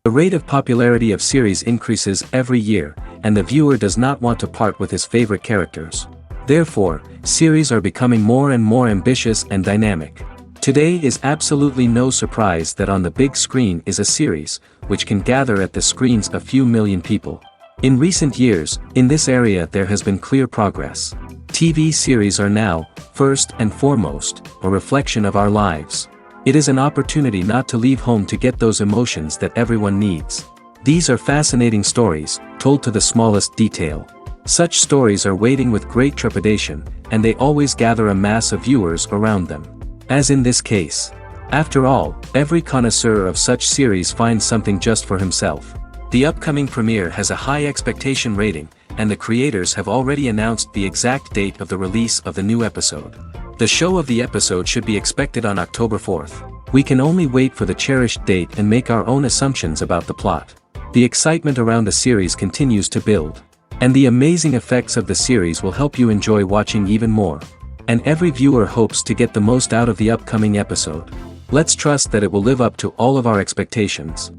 The rate of popularity of series increases every year, and the viewer does not want to part with his favorite characters. Therefore, series are becoming more and more ambitious and dynamic. Today is absolutely no surprise that on the big screen is a series, which can gather at the screens a few million people. In recent years, in this area there has been clear progress. TV series are now, first and foremost, a reflection of our lives. It is an opportunity not to leave home to get those emotions that everyone needs. These are fascinating stories, told to the smallest detail. Such stories are waiting with great trepidation, and they always gather a mass of viewers around them. As in this case. After all, every connoisseur of such series finds something just for himself. The upcoming premiere has a high expectation rating, and the creators have already announced the exact date of the release of the new episode. The show of the episode should be expected on October 4th. We can only wait for the cherished date and make our own assumptions about the plot. The excitement around the series continues to build. And the amazing effects of the series will help you enjoy watching even more. And every viewer hopes to get the most out of the upcoming episode. Let's trust that it will live up to all of our expectations.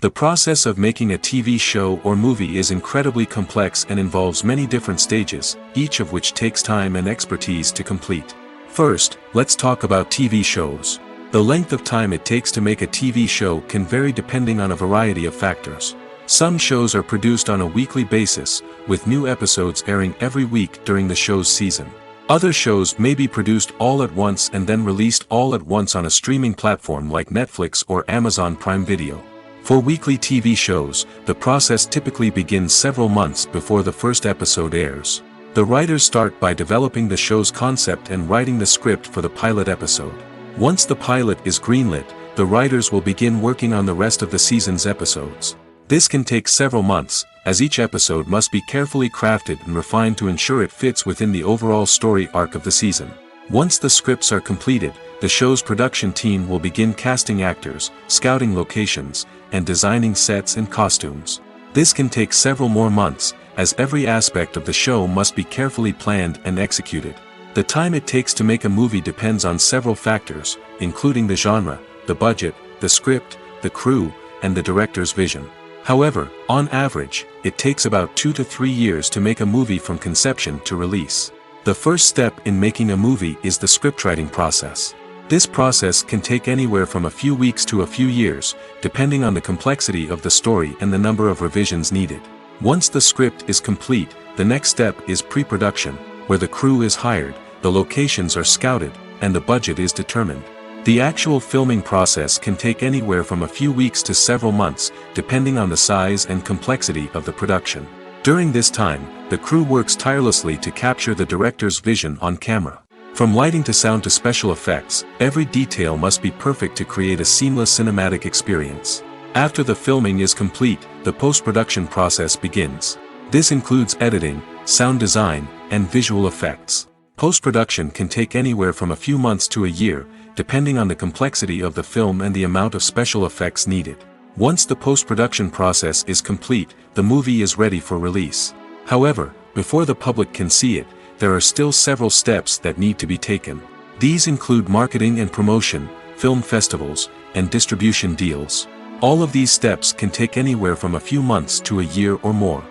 The process of making a TV show or movie is incredibly complex and involves many different stages, each of which takes time and expertise to complete. First, let's talk about TV shows. The length of time it takes to make a TV show can vary depending on a variety of factors. Some shows are produced on a weekly basis, with new episodes airing every week during the show's season. Other shows may be produced all at once and then released all at once on a streaming platform like Netflix or Amazon Prime Video. For weekly TV shows, the process typically begins several months before the first episode airs. The writers start by developing the show's concept and writing the script for the pilot episode. Once the pilot is greenlit, the writers will begin working on the rest of the season's episodes. This can take several months, as each episode must be carefully crafted and refined to ensure it fits within the overall story arc of the season. Once the scripts are completed, the show's production team will begin casting actors, scouting locations, and designing sets and costumes. This can take several more months, as every aspect of the show must be carefully planned and executed. The time it takes to make a movie depends on several factors, including the genre, the budget, the script, the crew, and the director's vision. However, on average, it takes about 2 to 3 years to make a movie from conception to release. The first step in making a movie is the scriptwriting process. This process can take anywhere from a few weeks to a few years, depending on the complexity of the story and the number of revisions needed. Once the script is complete, the next step is pre-production, where the crew is hired, the locations are scouted, and the budget is determined. The actual filming process can take anywhere from a few weeks to several months, depending on the size and complexity of the production. During this time, the crew works tirelessly to capture the director's vision on camera. From lighting to sound to special effects, every detail must be perfect to create a seamless cinematic experience. After the filming is complete, the post-production process begins. This includes editing, sound design, and visual effects. Post-production can take anywhere from a few months to a year, depending on the complexity of the film and the amount of special effects needed. Once the post-production process is complete, the movie is ready for release. However, before the public can see it, there are still several steps that need to be taken. These include marketing and promotion, film festivals, and distribution deals. All of these steps can take anywhere from a few months to a year or more.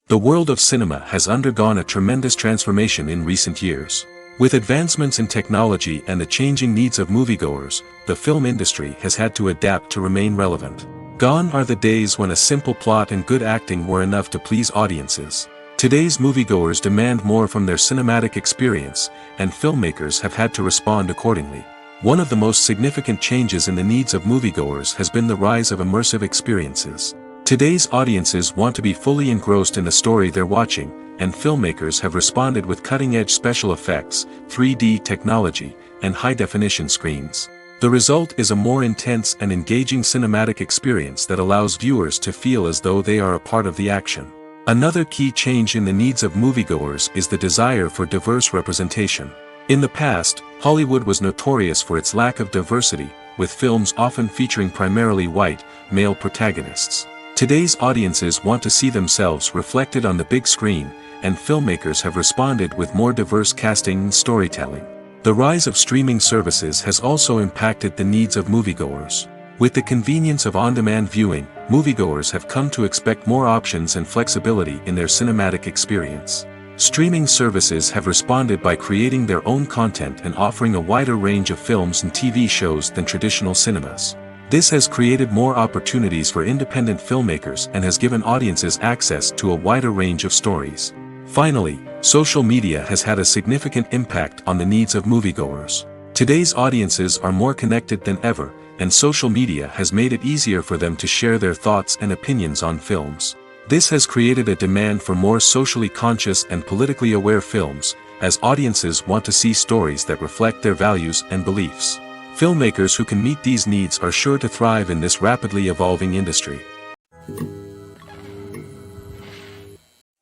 The world of cinema has undergone a tremendous transformation in recent years. With advancements in technology and the changing needs of moviegoers, the film industry has had to adapt to remain relevant. Gone are the days when a simple plot and good acting were enough to please audiences. Today's moviegoers demand more from their cinematic experience, and filmmakers have had to respond accordingly. One of the most significant changes in the needs of moviegoers has been the rise of immersive experiences. Today's audiences want to be fully engrossed in the story they're watching, and filmmakers have responded with cutting-edge special effects, 3D technology, and high-definition screens. The result is a more intense and engaging cinematic experience that allows viewers to feel as though they are a part of the action. Another key change in the needs of moviegoers is the desire for diverse representation. In the past, Hollywood was notorious for its lack of diversity, with films often featuring primarily white, male protagonists. Today's audiences want to see themselves reflected on the big screen, and filmmakers have responded with more diverse casting and storytelling. The rise of streaming services has also impacted the needs of moviegoers. With the convenience of on-demand viewing, moviegoers have come to expect more options and flexibility in their cinematic experience. Streaming services have responded by creating their own content and offering a wider range of films and TV shows than traditional cinemas. This has created more opportunities for independent filmmakers and has given audiences access to a wider range of stories. Finally, social media has had a significant impact on the needs of moviegoers. Today's audiences are more connected than ever, and social media has made it easier for them to share their thoughts and opinions on films. This has created a demand for more socially conscious and politically aware films, as audiences want to see stories that reflect their values and beliefs. Filmmakers who can meet these needs are sure to thrive in this rapidly evolving industry.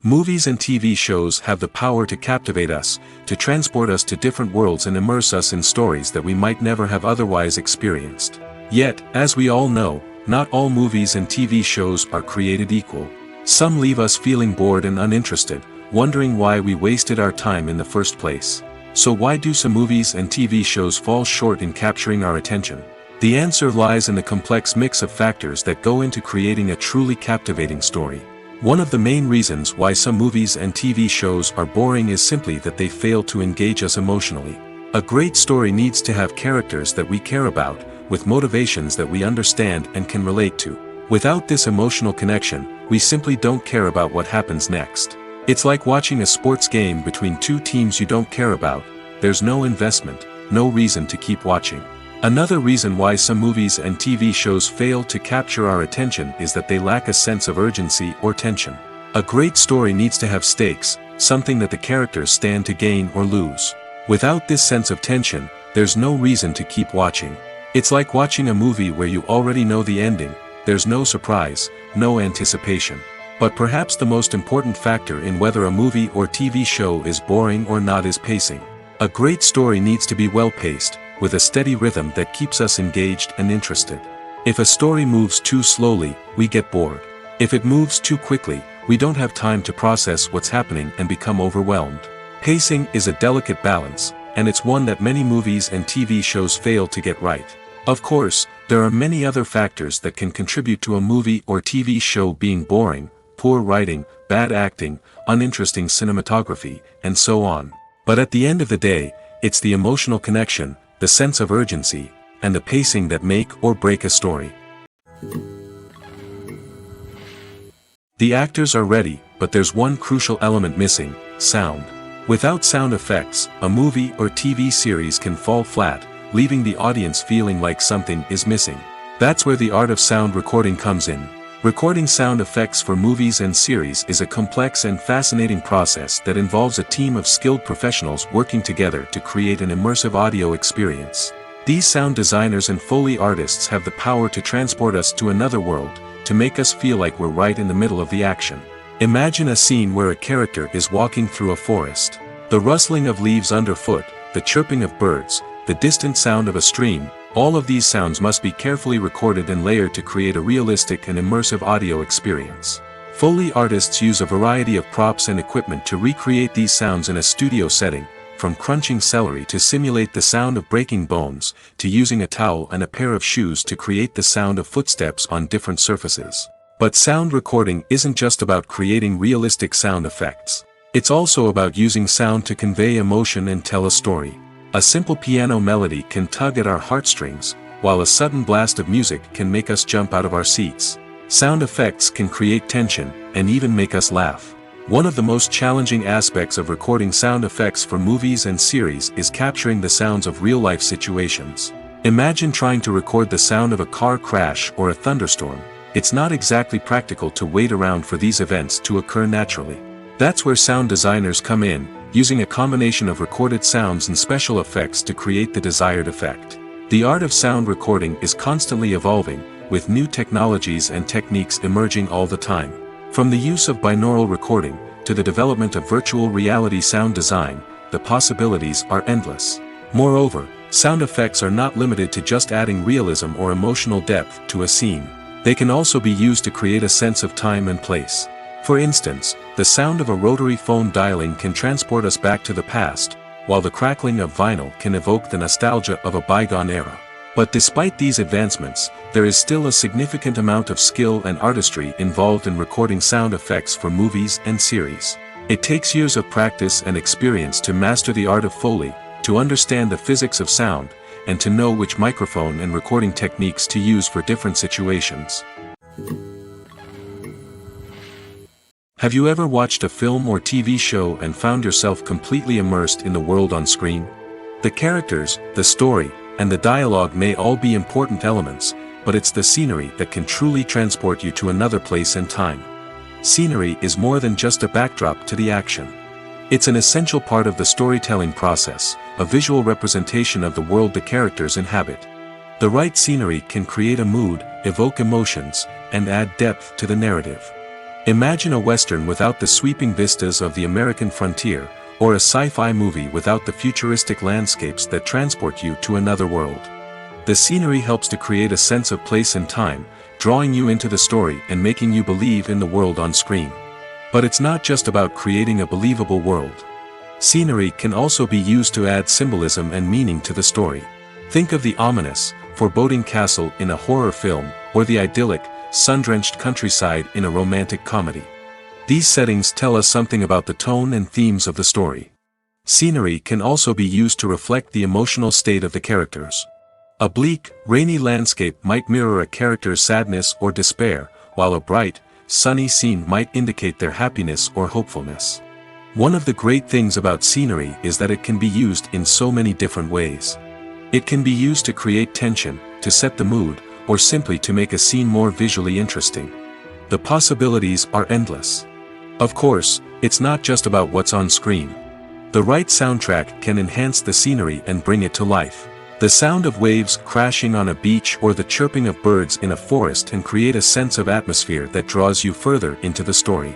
Movies and TV shows have the power to captivate us, to transport us to different worlds and immerse us in stories that we might never have otherwise experienced. Yet, as we all know, not all movies and TV shows are created equal. Some leave us feeling bored and uninterested, wondering why we wasted our time in the first place. So why do some movies and TV shows fall short in capturing our attention? The answer lies in the complex mix of factors that go into creating a truly captivating story. One of the main reasons why some movies and TV shows are boring is simply that they fail to engage us emotionally. A great story needs to have characters that we care about, with motivations that we understand and can relate to. Without this emotional connection, we simply don't care about what happens next. It's like watching a sports game between two teams you don't care about. There's no investment, no reason to keep watching. Another reason why some movies and TV shows fail to capture our attention is that they lack a sense of urgency or tension. A great story needs to have stakes, something that the characters stand to gain or lose. Without this sense of tension, there's no reason to keep watching. It's like watching a movie where you already know the ending. There's no surprise, no anticipation. But perhaps the most important factor in whether a movie or TV show is boring or not is pacing. A great story needs to be well-paced, with a steady rhythm that keeps us engaged and interested. If a story moves too slowly, we get bored. If it moves too quickly, we don't have time to process what's happening and become overwhelmed. Pacing is a delicate balance, and it's one that many movies and TV shows fail to get right. Of course, there are many other factors that can contribute to a movie or TV show being boring: poor writing, bad acting, uninteresting cinematography, and so on. But at the end of the day, it's the emotional connection, the sense of urgency, and the pacing that make or break a story. The actors are ready, but there's one crucial element missing: sound. Without sound effects, a movie or TV series can fall flat, leaving the audience feeling like something is missing. That's where the art of sound recording comes in. Recording sound effects for movies and series is a complex and fascinating process that involves a team of skilled professionals working together to create an immersive audio experience. These sound designers and Foley artists have the power to transport us to another world, to make us feel like we're right in the middle of the action. Imagine a scene where a character is walking through a forest. The rustling of leaves underfoot, the chirping of birds, the distant sound of a stream, all of these sounds must be carefully recorded and layered to create a realistic and immersive audio experience. Foley artists use a variety of props and equipment to recreate these sounds in a studio setting, from crunching celery to simulate the sound of breaking bones, to using a towel and a pair of shoes to create the sound of footsteps on different surfaces. But sound recording isn't just about creating realistic sound effects. It's also about using sound to convey emotion and tell a story. A simple piano melody can tug at our heartstrings, while a sudden blast of music can make us jump out of our seats. Sound effects can create tension, and even make us laugh. One of the most challenging aspects of recording sound effects for movies and series is capturing the sounds of real-life situations. Imagine trying to record the sound of a car crash or a thunderstorm. It's not exactly practical to wait around for these events to occur naturally. That's where sound designers come in, using a combination of recorded sounds and special effects to create the desired effect. The art of sound recording is constantly evolving, with new technologies and techniques emerging all the time. From the use of binaural recording, to the development of virtual reality sound design, the possibilities are endless. Moreover, sound effects are not limited to just adding realism or emotional depth to a scene. They can also be used to create a sense of time and place. For instance, the sound of a rotary phone dialing can transport us back to the past, while the crackling of vinyl can evoke the nostalgia of a bygone era. But despite these advancements, there is still a significant amount of skill and artistry involved in recording sound effects for movies and series. It takes years of practice and experience to master the art of Foley, to understand the physics of sound, and to know which microphone and recording techniques to use for different situations. Have you ever watched a film or TV show and found yourself completely immersed in the world on screen? The characters, the story, and the dialogue may all be important elements, but it's the scenery that can truly transport you to another place and time. Scenery is more than just a backdrop to the action. It's an essential part of the storytelling process, a visual representation of the world the characters inhabit. The right scenery can create a mood, evoke emotions, and add depth to the narrative. Imagine a western without the sweeping vistas of the American frontier, or a sci-fi movie without the futuristic landscapes that transport you to another world. The scenery helps to create a sense of place and time, drawing you into the story and making you believe in the world on screen. But it's not just about creating a believable world. Scenery can also be used to add symbolism and meaning to the story. Think of the ominous, foreboding castle in a horror film, or the idyllic, sun-drenched countryside in a romantic comedy. These settings tell us something about the tone and themes of the story. Scenery can also be used to reflect the emotional state of the characters. A bleak, rainy landscape might mirror a character's sadness or despair, while a bright, sunny scene might indicate their happiness or hopefulness. One of the great things about scenery is that it can be used in so many different ways. It can be used to create tension, to set the mood, or simply to make a scene more visually interesting. The possibilities are endless. Of course, it's not just about what's on screen. The right soundtrack can enhance the scenery and bring it to life. The sound of waves crashing on a beach or the chirping of birds in a forest can create a sense of atmosphere that draws you further into the story.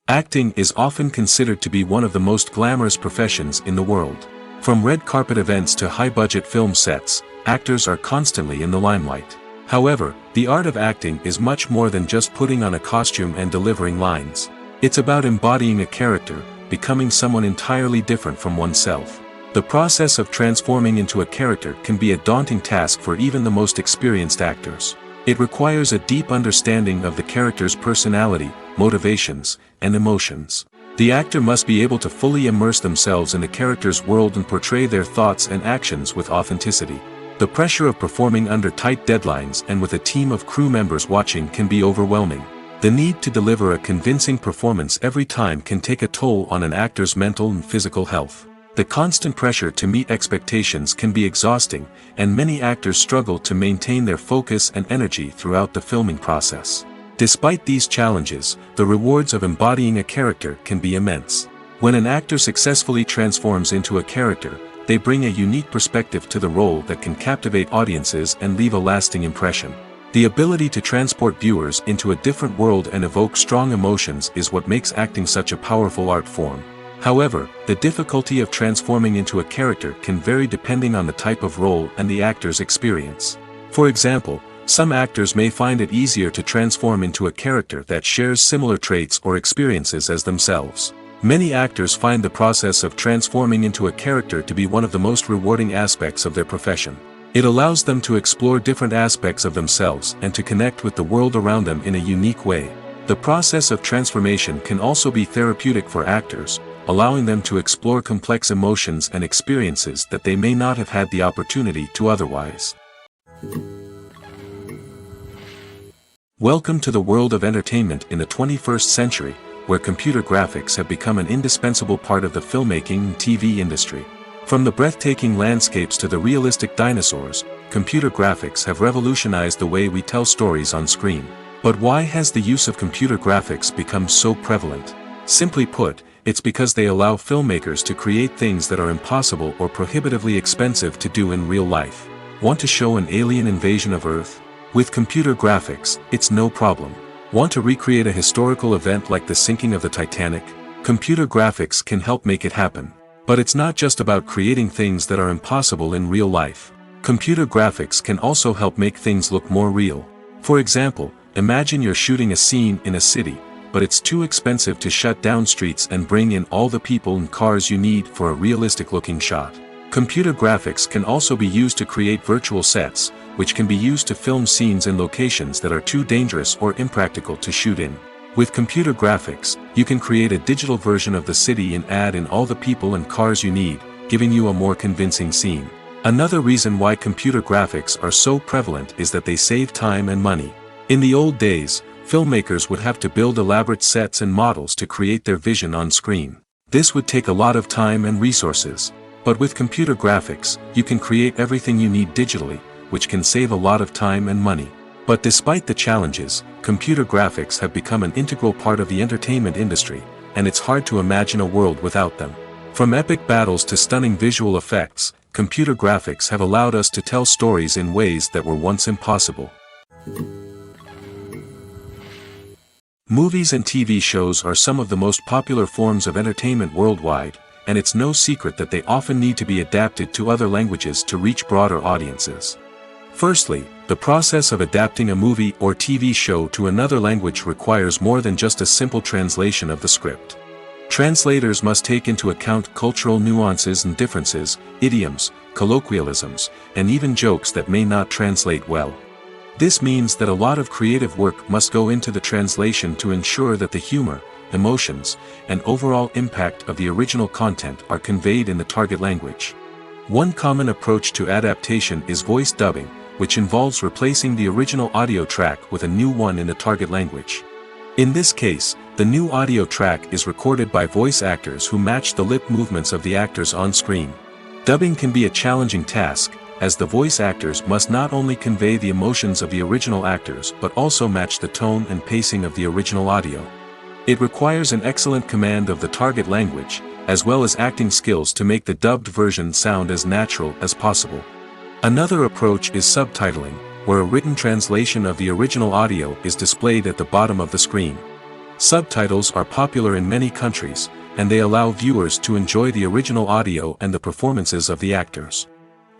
Acting is often considered to be one of the most glamorous professions in the world. From red carpet events to high-budget film sets, actors are constantly in the limelight. However, the art of acting is much more than just putting on a costume and delivering lines. It's about embodying a character, becoming someone entirely different from oneself. The process of transforming into a character can be a daunting task for even the most experienced actors. It requires a deep understanding of the character's personality, motivations, and emotions. The actor must be able to fully immerse themselves in the character's world and portray their thoughts and actions with authenticity. The pressure of performing under tight deadlines and with a team of crew members watching can be overwhelming. The need to deliver a convincing performance every time can take a toll on an actor's mental and physical health. The constant pressure to meet expectations can be exhausting, and many actors struggle to maintain their focus and energy throughout the filming process. Despite these challenges, the rewards of embodying a character can be immense. When an actor successfully transforms into a character, they bring a unique perspective to the role that can captivate audiences and leave a lasting impression. The ability to transport viewers into a different world and evoke strong emotions is what makes acting such a powerful art form. However, the difficulty of transforming into a character can vary depending on the type of role and the actor's experience. For example, some actors may find it easier to transform into a character that shares similar traits or experiences as themselves. Many actors find the process of transforming into a character to be one of the most rewarding aspects of their profession. It allows them to explore different aspects of themselves and to connect with the world around them in a unique way. The process of transformation can also be therapeutic for actors, allowing them to explore complex emotions and experiences that they may not have had the opportunity to otherwise. Welcome to the world of entertainment in the 21st century, where computer graphics have become an indispensable part of the filmmaking and TV industry. From the breathtaking landscapes to the realistic dinosaurs, computer graphics have revolutionized the way we tell stories on screen. But why has the use of computer graphics become so prevalent? Simply put, it's because they allow filmmakers to create things that are impossible or prohibitively expensive to do in real life. Want to show an alien invasion of Earth? With computer graphics, it's no problem. Want to recreate a historical event like the sinking of the Titanic? Computer graphics can help make it happen. But it's not just about creating things that are impossible in real life. Computer graphics can also help make things look more real. For example, imagine you're shooting a scene in a city, but it's too expensive to shut down streets and bring in all the people and cars you need for a realistic-looking shot. Computer graphics can also be used to create virtual sets, which can be used to film scenes in locations that are too dangerous or impractical to shoot in. With computer graphics, you can create a digital version of the city and add in all the people and cars you need, giving you a more convincing scene. Another reason why computer graphics are so prevalent is that they save time and money. In the old days, filmmakers would have to build elaborate sets and models to create their vision on screen. This would take a lot of time and resources. But with computer graphics, you can create everything you need digitally, which can save a lot of time and money. But despite the challenges, computer graphics have become an integral part of the entertainment industry, and it's hard to imagine a world without them. From epic battles to stunning visual effects, computer graphics have allowed us to tell stories in ways that were once impossible. Movies and TV shows are some of the most popular forms of entertainment worldwide, and it's no secret that they often need to be adapted to other languages to reach broader audiences. Firstly, the process of adapting a movie or TV show to another language requires more than just a simple translation of the script. Translators must take into account cultural nuances and differences, idioms, colloquialisms, and even jokes that may not translate well. This means that a lot of creative work must go into the translation to ensure that the humor, emotions, and overall impact of the original content are conveyed in the target language. One common approach to adaptation is voice dubbing, which involves replacing the original audio track with a new one in the target language. In this case, the new audio track is recorded by voice actors who match the lip movements of the actors on screen. Dubbing can be a challenging task, as the voice actors must not only convey the emotions of the original actors but also match the tone and pacing of the original audio. It requires an excellent command of the target language, as well as acting skills to make the dubbed version sound as natural as possible. Another approach is subtitling, where a written translation of the original audio is displayed at the bottom of the screen. Subtitles are popular in many countries, and they allow viewers to enjoy the original audio and the performances of the actors.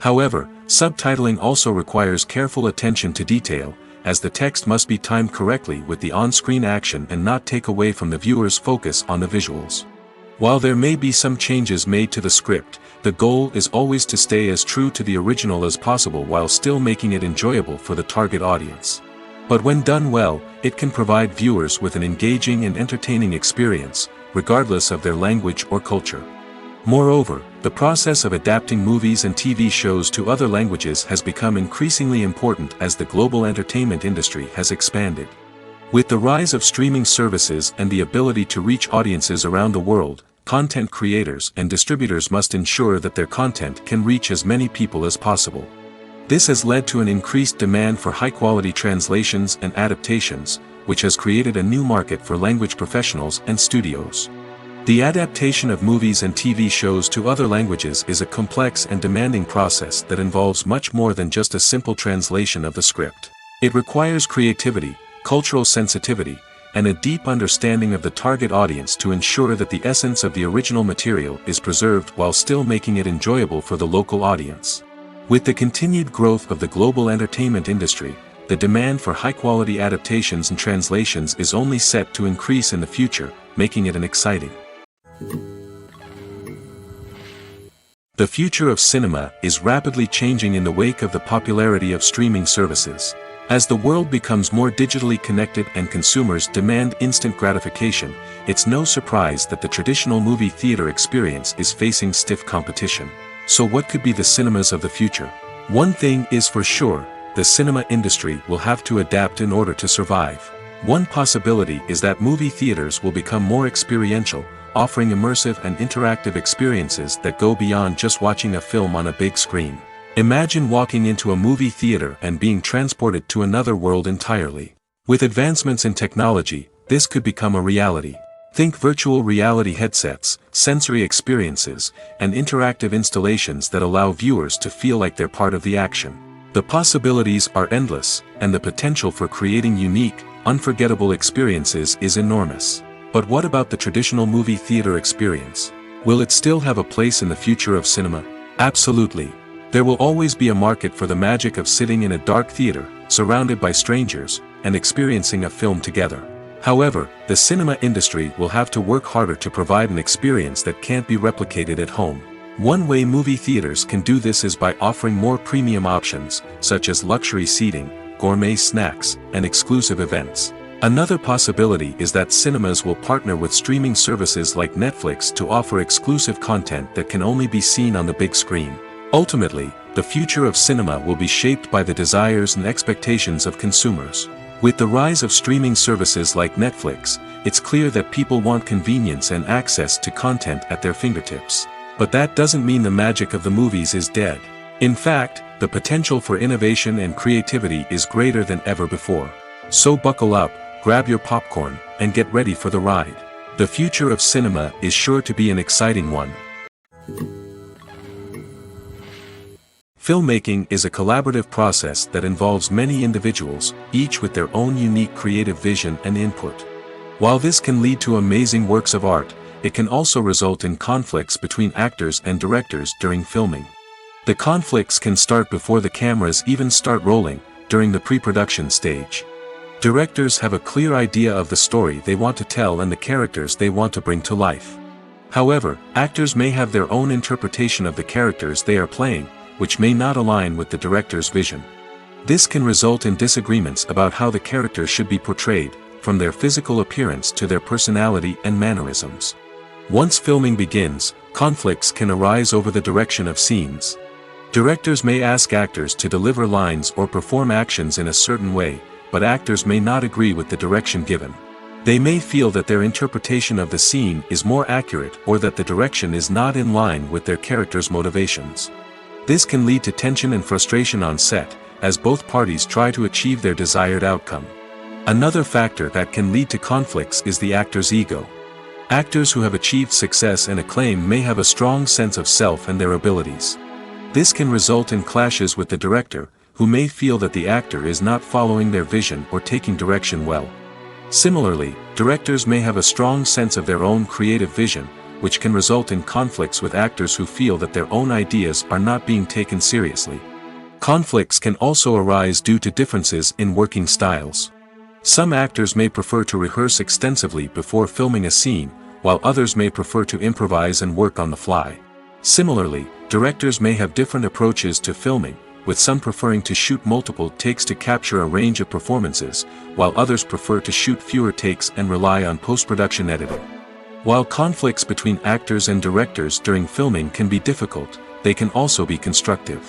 However, subtitling also requires careful attention to detail, as the text must be timed correctly with the on-screen action and not take away from the viewer's focus on the visuals. While there may be some changes made to the script, the goal is always to stay as true to the original as possible while still making it enjoyable for the target audience. But when done well, it can provide viewers with an engaging and entertaining experience, regardless of their language or culture. Moreover, the process of adapting movies and TV shows to other languages has become increasingly important as the global entertainment industry has expanded. With the rise of streaming services and the ability to reach audiences around the world, content creators and distributors must ensure that their content can reach as many people as possible. This has led to an increased demand for high-quality translations and adaptations, which has created a new market for language professionals and studios. The adaptation of movies and TV shows to other languages is a complex and demanding process that involves much more than just a simple translation of the script. It requires creativity, cultural sensitivity, and a deep understanding of the target audience to ensure that the essence of the original material is preserved while still making it enjoyable for the local audience. With the continued growth of the global entertainment industry, the demand for high-quality adaptations and translations is only set to increase in the future, making it an exciting. The future of cinema is rapidly changing in the wake of the popularity of streaming services. As the world becomes more digitally connected and consumers demand instant gratification, it's no surprise that the traditional movie theater experience is facing stiff competition. So what could be the cinemas of the future? One thing is for sure, the cinema industry will have to adapt in order to survive. One possibility is that movie theaters will become more experiential, offering immersive and interactive experiences that go beyond just watching a film on a big screen. Imagine walking into a movie theater and being transported to another world entirely. With advancements in technology, this could become a reality. Think virtual reality headsets, sensory experiences, and interactive installations that allow viewers to feel like they're part of the action. The possibilities are endless, and the potential for creating unique, unforgettable experiences is enormous. But what about the traditional movie theater experience? Will it still have a place in the future of cinema? Absolutely. There will always be a market for the magic of sitting in a dark theater, surrounded by strangers, and experiencing a film together. However, the cinema industry will have to work harder to provide an experience that can't be replicated at home. One way movie theaters can do this is by offering more premium options, such as luxury seating, gourmet snacks, and exclusive events. Another possibility is that cinemas will partner with streaming services like Netflix to offer exclusive content that can only be seen on the big screen. Ultimately, the future of cinema will be shaped by the desires and expectations of consumers. With the rise of streaming services like Netflix, it's clear that people want convenience and access to content at their fingertips. But that doesn't mean the magic of the movies is dead. In fact, the potential for innovation and creativity is greater than ever before. So buckle up, grab your popcorn, and get ready for the ride. The future of cinema is sure to be an exciting one. Filmmaking is a collaborative process that involves many individuals, each with their own unique creative vision and input. While this can lead to amazing works of art, it can also result in conflicts between actors and directors during filming. The conflicts can start before the cameras even start rolling, during the pre-production stage. Directors have a clear idea of the story they want to tell and the characters they want to bring to life. However, actors may have their own interpretation of the characters they are playing, which may not align with the director's vision. This can result in disagreements about how the characters should be portrayed, from their physical appearance to their personality and mannerisms. Once filming begins, conflicts can arise over the direction of scenes. Directors may ask actors to deliver lines or perform actions in a certain way, but actors may not agree with the direction given. They may feel that their interpretation of the scene is more accurate or that the direction is not in line with their character's motivations. This can lead to tension and frustration on set, as both parties try to achieve their desired outcome. Another factor that can lead to conflicts is the actor's ego. Actors who have achieved success and acclaim may have a strong sense of self and their abilities. This can result in clashes with the director, who may feel that the actor is not following their vision or taking direction well. Similarly, directors may have a strong sense of their own creative vision, which can result in conflicts with actors who feel that their own ideas are not being taken seriously. Conflicts can also arise due to differences in working styles. Some actors may prefer to rehearse extensively before filming a scene, while others may prefer to improvise and work on the fly. Similarly, directors may have different approaches to filming, with some preferring to shoot multiple takes to capture a range of performances, while others prefer to shoot fewer takes and rely on post-production editing. While conflicts between actors and directors during filming can be difficult, they can also be constructive.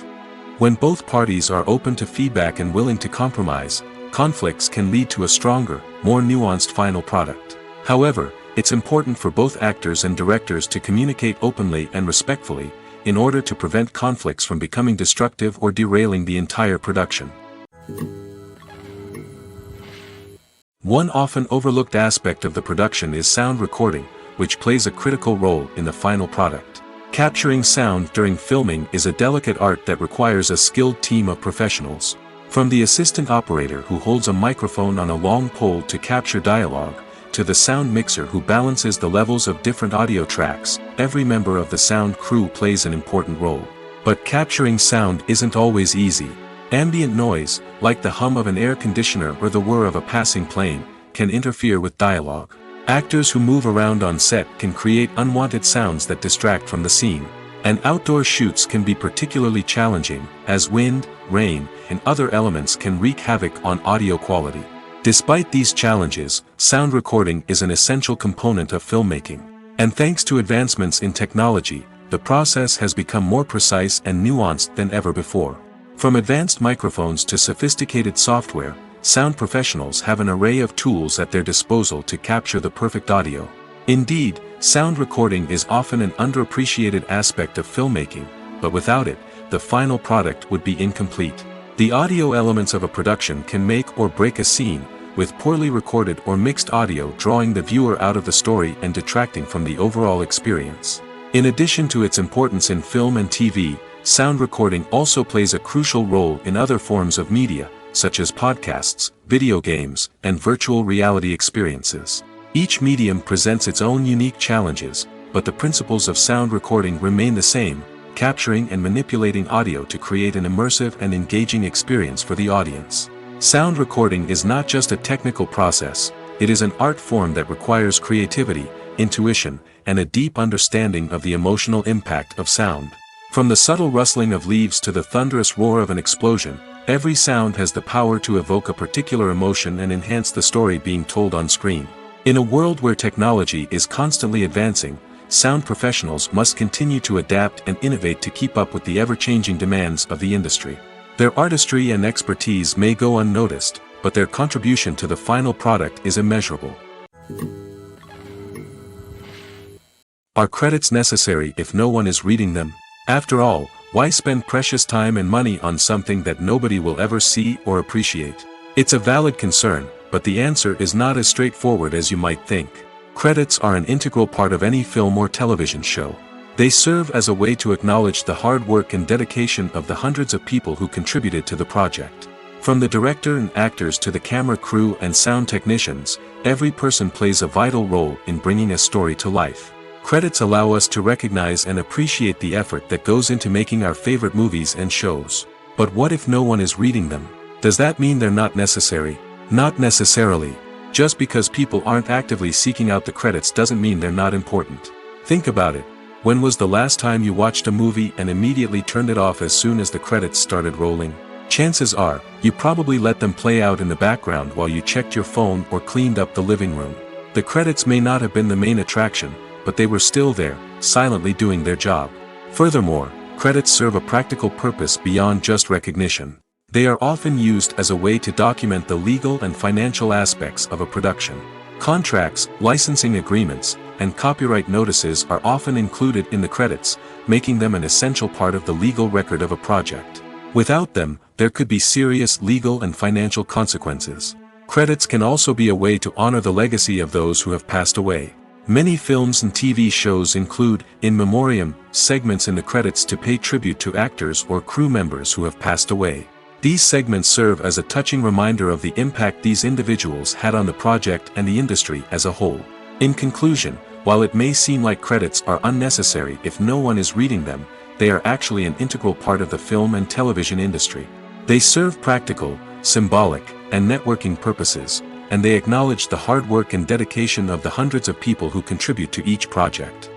When both parties are open to feedback and willing to compromise, conflicts can lead to a stronger, more nuanced final product. However, it's important for both actors and directors to communicate openly and respectfully, in order to prevent conflicts from becoming destructive or derailing the entire production. One often overlooked aspect of the production is sound recording, which plays a critical role in the final product. Capturing sound during filming is a delicate art that requires a skilled team of professionals. From the assistant operator who holds a microphone on a long pole to capture dialogue, to the sound mixer who balances the levels of different audio tracks, every member of the sound crew plays an important role. But capturing sound isn't always easy. Ambient noise, like the hum of an air conditioner or the whir of a passing plane, can interfere with dialogue. Actors who move around on set can create unwanted sounds that distract from the scene. And outdoor shoots can be particularly challenging, as wind, rain, and other elements can wreak havoc on audio quality. Despite these challenges, sound recording is an essential component of filmmaking. And thanks to advancements in technology, the process has become more precise and nuanced than ever before. From advanced microphones to sophisticated software, sound professionals have an array of tools at their disposal to capture the perfect audio. Indeed, sound recording is often an underappreciated aspect of filmmaking, but without it, the final product would be incomplete. The audio elements of a production can make or break a scene, with poorly recorded or mixed audio drawing the viewer out of the story and detracting from the overall experience. In addition to its importance in film and TV, sound recording also plays a crucial role in other forms of media, such as podcasts, video games, and virtual reality experiences. Each medium presents its own unique challenges, but the principles of sound recording remain the same: capturing and manipulating audio to create an immersive and engaging experience for the audience. Sound recording is not just a technical process, it is an art form that requires creativity, intuition, and a deep understanding of the emotional impact of sound. From the subtle rustling of leaves to the thunderous roar of an explosion, every sound has the power to evoke a particular emotion and enhance the story being told on screen. In a world where technology is constantly advancing, sound professionals must continue to adapt and innovate to keep up with the ever-changing demands of the industry. Their artistry and expertise may go unnoticed, but their contribution to the final product is immeasurable. Are credits necessary if no one is reading them? After all, why spend precious time and money on something that nobody will ever see or appreciate? It's a valid concern, but the answer is not as straightforward as you might think. Credits are an integral part of any film or television show. They serve as a way to acknowledge the hard work and dedication of the hundreds of people who contributed to the project. From the director and actors to the camera crew and sound technicians, every person plays a vital role in bringing a story to life. Credits allow us to recognize and appreciate the effort that goes into making our favorite movies and shows. But what if no one is reading them? Does that mean they're not necessary? Not necessarily. Just because people aren't actively seeking out the credits doesn't mean they're not important. Think about it. When was the last time you watched a movie and immediately turned it off as soon as the credits started rolling? Chances are, you probably let them play out in the background while you checked your phone or cleaned up the living room. The credits may not have been the main attraction, but they were still there, silently doing their job. Furthermore, credits serve a practical purpose beyond just recognition. They are often used as a way to document the legal and financial aspects of a production. Contracts, licensing agreements, and copyright notices are often included in the credits, making them an essential part of the legal record of a project. Without them, there could be serious legal and financial consequences. Credits can also be a way to honor the legacy of those who have passed away. Many films and TV shows include, in memoriam, segments in the credits to pay tribute to actors or crew members who have passed away. These segments serve as a touching reminder of the impact these individuals had on the project and the industry as a whole. In conclusion, while it may seem like credits are unnecessary if no one is reading them, they are actually an integral part of the film and television industry. They serve practical, symbolic, and networking purposes, and they acknowledge the hard work and dedication of the hundreds of people who contribute to each project.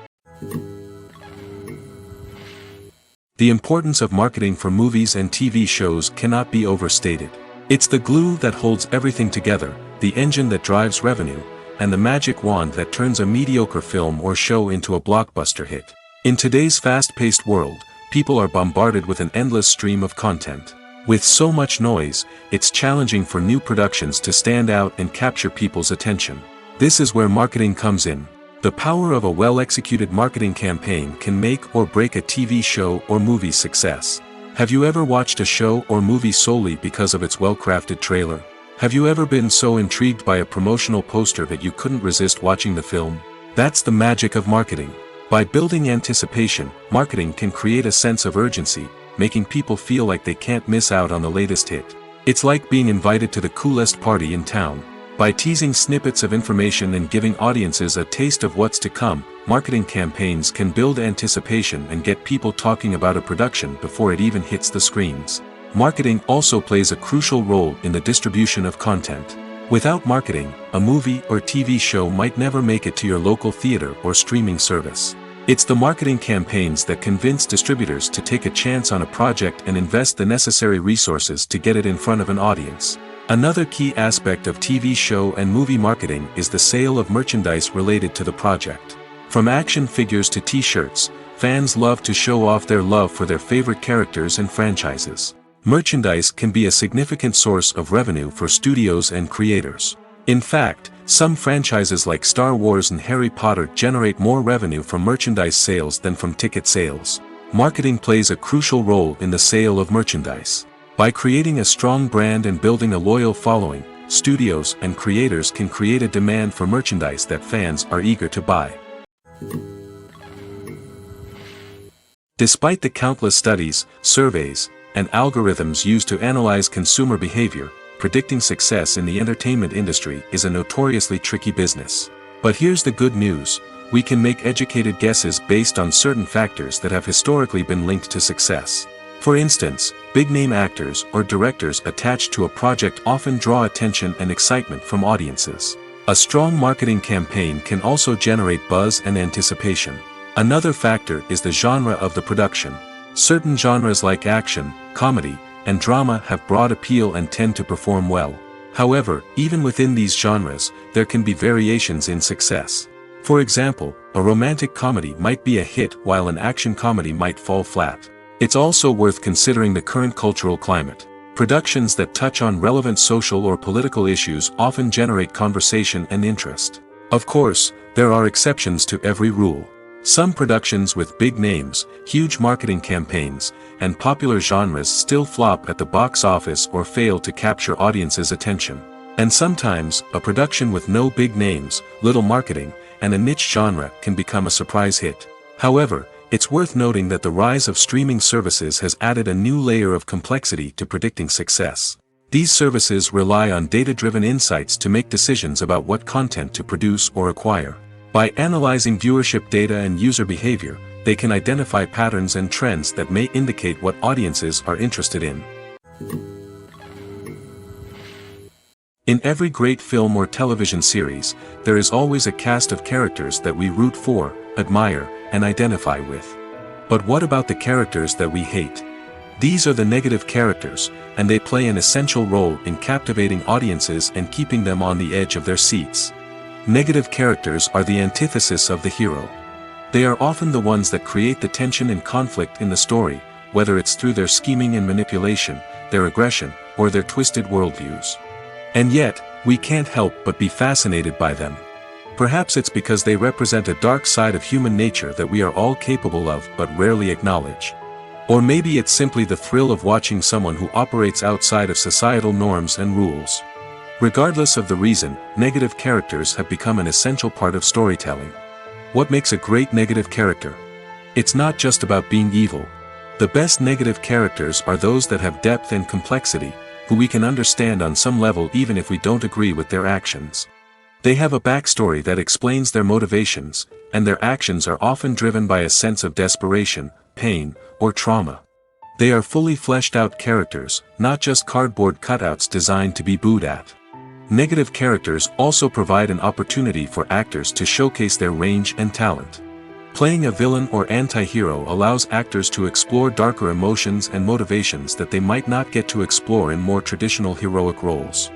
The importance of marketing for movies and TV shows cannot be overstated. It's the glue that holds everything together, the engine that drives revenue, and the magic wand that turns a mediocre film or show into a blockbuster hit. In today's fast-paced world, people are bombarded with an endless stream of content. With so much noise, it's challenging for new productions to stand out and capture people's attention. This is where marketing comes in. The power of a well-executed marketing campaign can make or break a TV show or movie's success. Have you ever watched a show or movie solely because of its well-crafted trailer? Have you ever been so intrigued by a promotional poster that you couldn't resist watching the film? That's the magic of marketing. By building anticipation, marketing can create a sense of urgency, making people feel like they can't miss out on the latest hit. It's like being invited to the coolest party in town. By teasing snippets of information and giving audiences a taste of what's to come, marketing campaigns can build anticipation and get people talking about a production before it even hits the screens. Marketing also plays a crucial role in the distribution of content. Without marketing, a movie or TV show might never make it to your local theater or streaming service. It's the marketing campaigns that convince distributors to take a chance on a project and invest the necessary resources to get it in front of an audience. Another key aspect of TV show and movie marketing is the sale of merchandise related to the project. From action figures to t-shirts, fans love to show off their love for their favorite characters and franchises. Merchandise can be a significant source of revenue for studios and creators. In fact, some franchises like Star Wars and Harry Potter generate more revenue from merchandise sales than from ticket sales. Marketing plays a crucial role in the sale of merchandise. By creating a strong brand and building a loyal following, studios and creators can create a demand for merchandise that fans are eager to buy. Despite the countless studies, surveys, and algorithms used to analyze consumer behavior, predicting success in the entertainment industry is a notoriously tricky business. But here's the good news: we can make educated guesses based on certain factors that have historically been linked to success. For instance, big-name actors or directors attached to a project often draw attention and excitement from audiences. A strong marketing campaign can also generate buzz and anticipation. Another factor is the genre of the production. Certain genres like action, comedy, and drama have broad appeal and tend to perform well. However, even within these genres, there can be variations in success. For example, a romantic comedy might be a hit while an action comedy might fall flat. It's also worth considering the current cultural climate. Productions that touch on relevant social or political issues often generate conversation and interest. Of course, there are exceptions to every rule. Some productions with big names, huge marketing campaigns, and popular genres still flop at the box office or fail to capture audiences' attention. And sometimes, a production with no big names, little marketing, and a niche genre can become a surprise hit. However, it's worth noting that the rise of streaming services has added a new layer of complexity to predicting success. These services rely on data-driven insights to make decisions about what content to produce or acquire. By analyzing viewership data and user behavior, they can identify patterns and trends that may indicate what audiences are interested in. In every great film or television series, there is always a cast of characters that we root for, admire, and identify with. But what about the characters that we hate? These are the negative characters, and they play an essential role in captivating audiences and keeping them on the edge of their seats. Negative characters are the antithesis of the hero. They are often the ones that create the tension and conflict in the story, whether it's through their scheming and manipulation, their aggression, or their twisted worldviews. And yet, we can't help but be fascinated by them. Perhaps it's because they represent a dark side of human nature that we are all capable of but rarely acknowledge. Or maybe it's simply the thrill of watching someone who operates outside of societal norms and rules. Regardless of the reason, negative characters have become an essential part of storytelling. What makes a great negative character? It's not just about being evil. The best negative characters are those that have depth and complexity, who we can understand on some level even if we don't agree with their actions. They have a backstory that explains their motivations, and their actions are often driven by a sense of desperation, pain, or trauma. They are fully fleshed out characters, not just cardboard cutouts designed to be booed at. Negative characters also provide an opportunity for actors to showcase their range and talent. Playing a villain or anti-hero allows actors to explore darker emotions and motivations that they might not get to explore in more traditional heroic roles.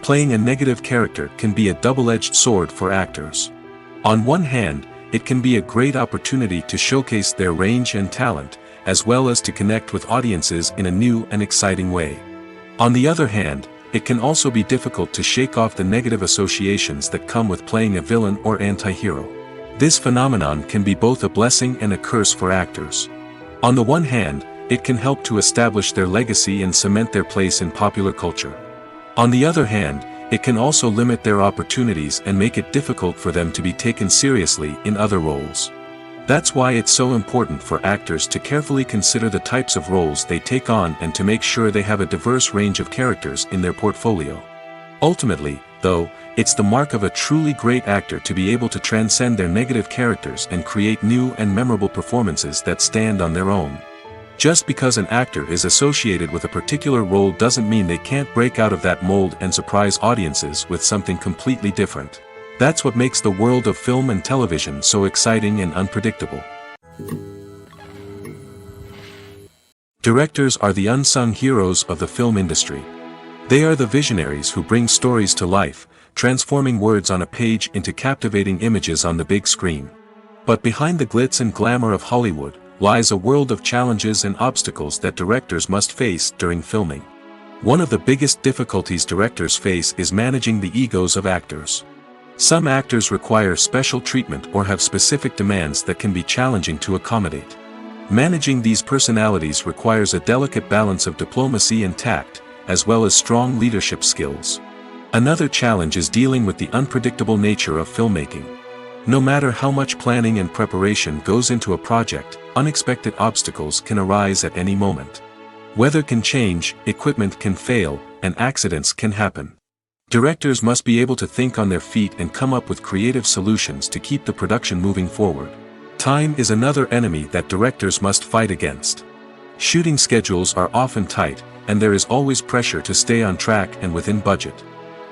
Playing a negative character can be a double-edged sword for actors. On one hand, it can be a great opportunity to showcase their range and talent, as well as to connect with audiences in a new and exciting way. On the other hand, it can also be difficult to shake off the negative associations that come with playing a villain or anti-hero. This phenomenon can be both a blessing and a curse for actors. On the one hand, it can help to establish their legacy and cement their place in popular culture. On the other hand, it can also limit their opportunities and make it difficult for them to be taken seriously in other roles. That's why it's so important for actors to carefully consider the types of roles they take on and to make sure they have a diverse range of characters in their portfolio. Ultimately, though, it's the mark of a truly great actor to be able to transcend their negative characters and create new and memorable performances that stand on their own. Just because an actor is associated with a particular role doesn't mean they can't break out of that mold and surprise audiences with something completely different. That's what makes the world of film and television so exciting and unpredictable. Directors are the unsung heroes of the film industry. They are the visionaries who bring stories to life, transforming words on a page into captivating images on the big screen. But behind the glitz and glamour of Hollywood lies a world of challenges and obstacles that directors must face during filming. One of the biggest difficulties directors face is managing the egos of actors. Some actors require special treatment or have specific demands that can be challenging to accommodate. Managing these personalities requires a delicate balance of diplomacy and tact, as well as strong leadership skills. Another challenge is dealing with the unpredictable nature of filmmaking. No matter how much planning and preparation goes into a project, unexpected obstacles can arise at any moment. Weather can change, equipment can fail, and accidents can happen. Directors must be able to think on their feet and come up with creative solutions to keep the production moving forward. Time is another enemy that directors must fight against. Shooting schedules are often tight, and there is always pressure to stay on track and within budget.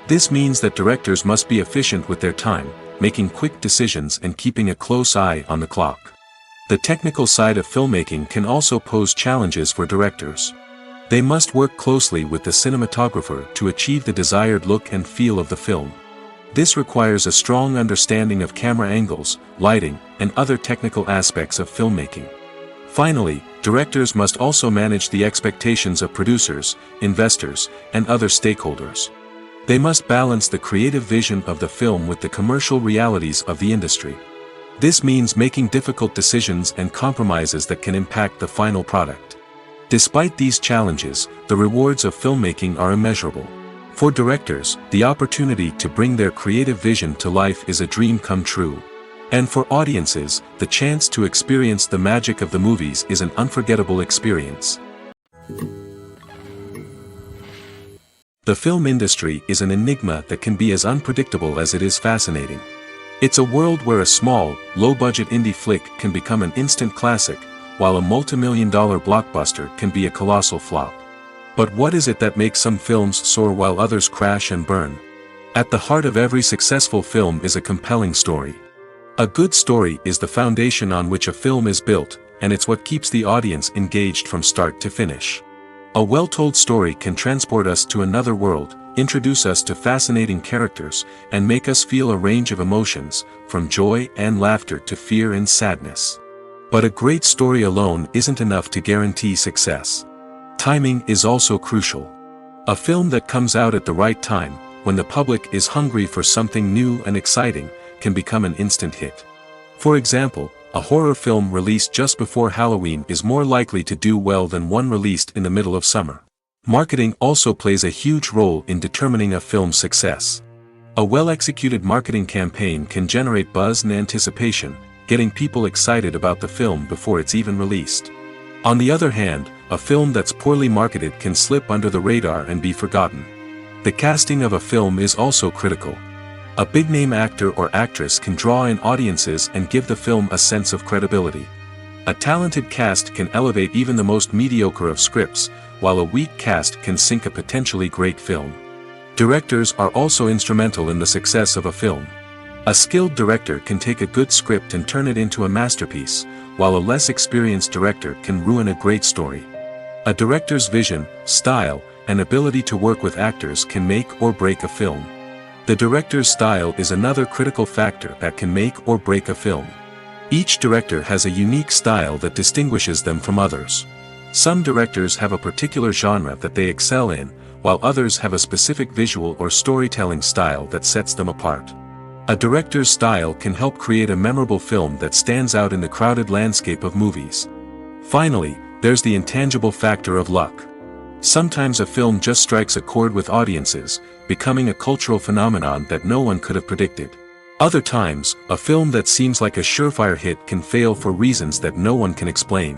This means that directors must be efficient with their time, making quick decisions and keeping a close eye on the clock. The technical side of filmmaking can also pose challenges for directors. They must work closely with the cinematographer to achieve the desired look and feel of the film. This requires a strong understanding of camera angles, lighting, and other technical aspects of filmmaking. Finally, directors must also manage the expectations of producers, investors, and other stakeholders. They must balance the creative vision of the film with the commercial realities of the industry. This means making difficult decisions and compromises that can impact the final product. Despite these challenges, the rewards of filmmaking are immeasurable. For directors, the opportunity to bring their creative vision to life is a dream come true. And for audiences, the chance to experience the magic of the movies is an unforgettable experience. The film industry is an enigma that can be as unpredictable as it is fascinating. It's a world where a small, low-budget indie flick can become an instant classic, while a multi-million-dollar blockbuster can be a colossal flop. But what is it that makes some films soar while others crash and burn? At the heart of every successful film is a compelling story. A good story is the foundation on which a film is built, and it's what keeps the audience engaged from start to finish. A well-told story can transport us to another world, introduce us to fascinating characters, and make us feel a range of emotions, from joy and laughter to fear and sadness. But a great story alone isn't enough to guarantee success. Timing is also crucial. A film that comes out at the right time, when the public is hungry for something new and exciting, can become an instant hit. For example, a horror film released just before Halloween is more likely to do well than one released in the middle of summer. Marketing also plays a huge role in determining a film's success. A well-executed marketing campaign can generate buzz and anticipation, getting people excited about the film before it's even released. On the other hand, a film that's poorly marketed can slip under the radar and be forgotten. The casting of a film is also critical. A big-name actor or actress can draw in audiences and give the film a sense of credibility. A talented cast can elevate even the most mediocre of scripts, while a weak cast can sink a potentially great film. Directors are also instrumental in the success of a film. A skilled director can take a good script and turn it into a masterpiece, while a less experienced director can ruin a great story. A director's vision, style, and ability to work with actors can make or break a film. The director's style is another critical factor that can make or break a film. Each director has a unique style that distinguishes them from others. Some directors have a particular genre that they excel in, while others have a specific visual or storytelling style that sets them apart. A director's style can help create a memorable film that stands out in the crowded landscape of movies. Finally, there's the intangible factor of luck. Sometimes a film just strikes a chord with audiences, becoming a cultural phenomenon that no one could have predicted. Other times, a film that seems like a surefire hit can fail for reasons that no one can explain.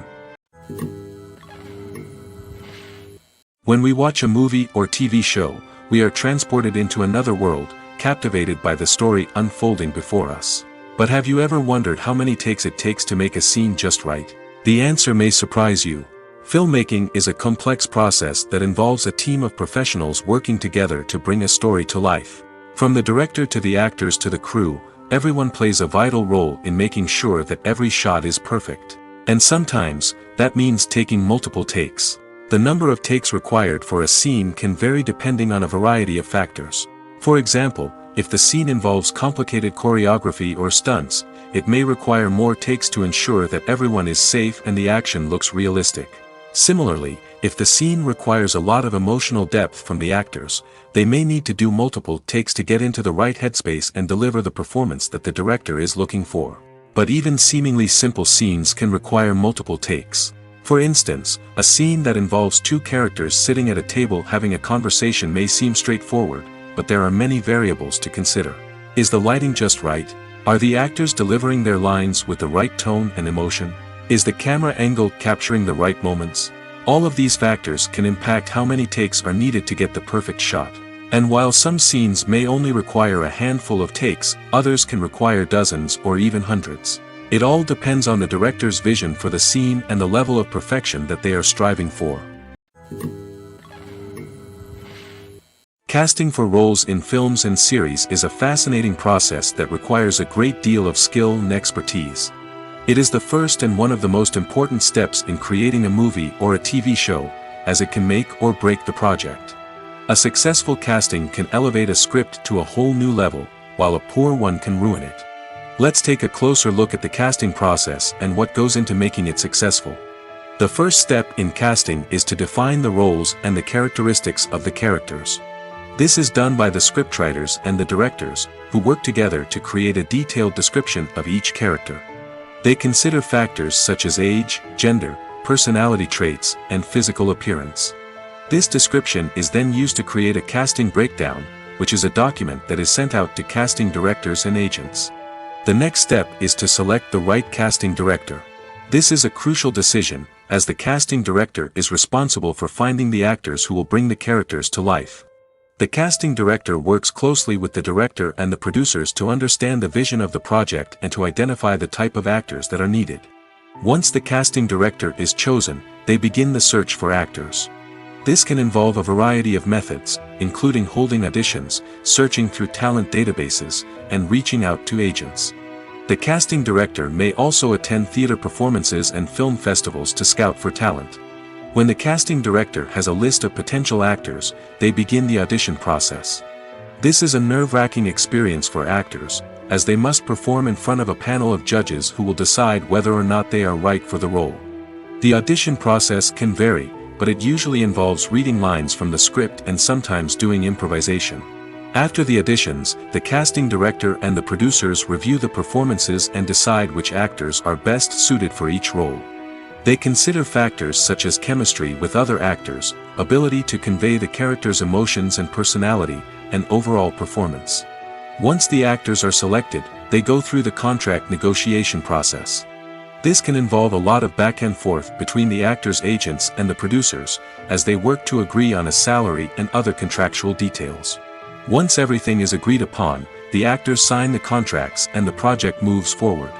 When we watch a movie or TV show, we are transported into another world, captivated by the story unfolding before us. But have you ever wondered how many takes it takes to make a scene just right? The answer may surprise you. Filmmaking is a complex process that involves a team of professionals working together to bring a story to life. From the director to the actors to the crew, everyone plays a vital role in making sure that every shot is perfect. And sometimes, that means taking multiple takes. The number of takes required for a scene can vary depending on a variety of factors. For example, if the scene involves complicated choreography or stunts, it may require more takes to ensure that everyone is safe and the action looks realistic. Similarly, if the scene requires a lot of emotional depth from the actors, they may need to do multiple takes to get into the right headspace and deliver the performance that the director is looking for. But even seemingly simple scenes can require multiple takes. For instance, a scene that involves two characters sitting at a table having a conversation may seem straightforward, but there are many variables to consider. Is the lighting just right? Are the actors delivering their lines with the right tone and emotion? Is the camera angle capturing the right moments? All of these factors can impact how many takes are needed to get the perfect shot. And while some scenes may only require a handful of takes, others can require dozens or even hundreds. It all depends on the director's vision for the scene and the level of perfection that they are striving for. Casting for roles in films and series is a fascinating process that requires a great deal of skill and expertise. It is the first and one of the most important steps in creating a movie or a TV show, as it can make or break the project. A successful casting can elevate a script to a whole new level, while a poor one can ruin it. Let's take a closer look at the casting process and what goes into making it successful. The first step in casting is to define the roles and the characteristics of the characters. This is done by the scriptwriters and the directors, who work together to create a detailed description of each character. They consider factors such as age, gender, personality traits, and physical appearance. This description is then used to create a casting breakdown, which is a document that is sent out to casting directors and agents. The next step is to select the right casting director. This is a crucial decision, as the casting director is responsible for finding the actors who will bring the characters to life. The casting director works closely with the director and the producers to understand the vision of the project and to identify the type of actors that are needed. Once the casting director is chosen, they begin the search for actors. This can involve a variety of methods, including holding auditions, searching through talent databases, and reaching out to agents. The casting director may also attend theater performances and film festivals to scout for talent. When the casting director has a list of potential actors, they begin the audition process. This is a nerve-wracking experience for actors, as they must perform in front of a panel of judges who will decide whether or not they are right for the role. The audition process can vary, but it usually involves reading lines from the script and sometimes doing improvisation. After the auditions, the casting director and the producers review the performances and decide which actors are best suited for each role. They consider factors such as chemistry with other actors, ability to convey the character's emotions and personality, and overall performance. Once the actors are selected, they go through the contract negotiation process. This can involve a lot of back and forth between the actors' agents and the producers, as they work to agree on a salary and other contractual details. Once everything is agreed upon, the actors sign the contracts and the project moves forward.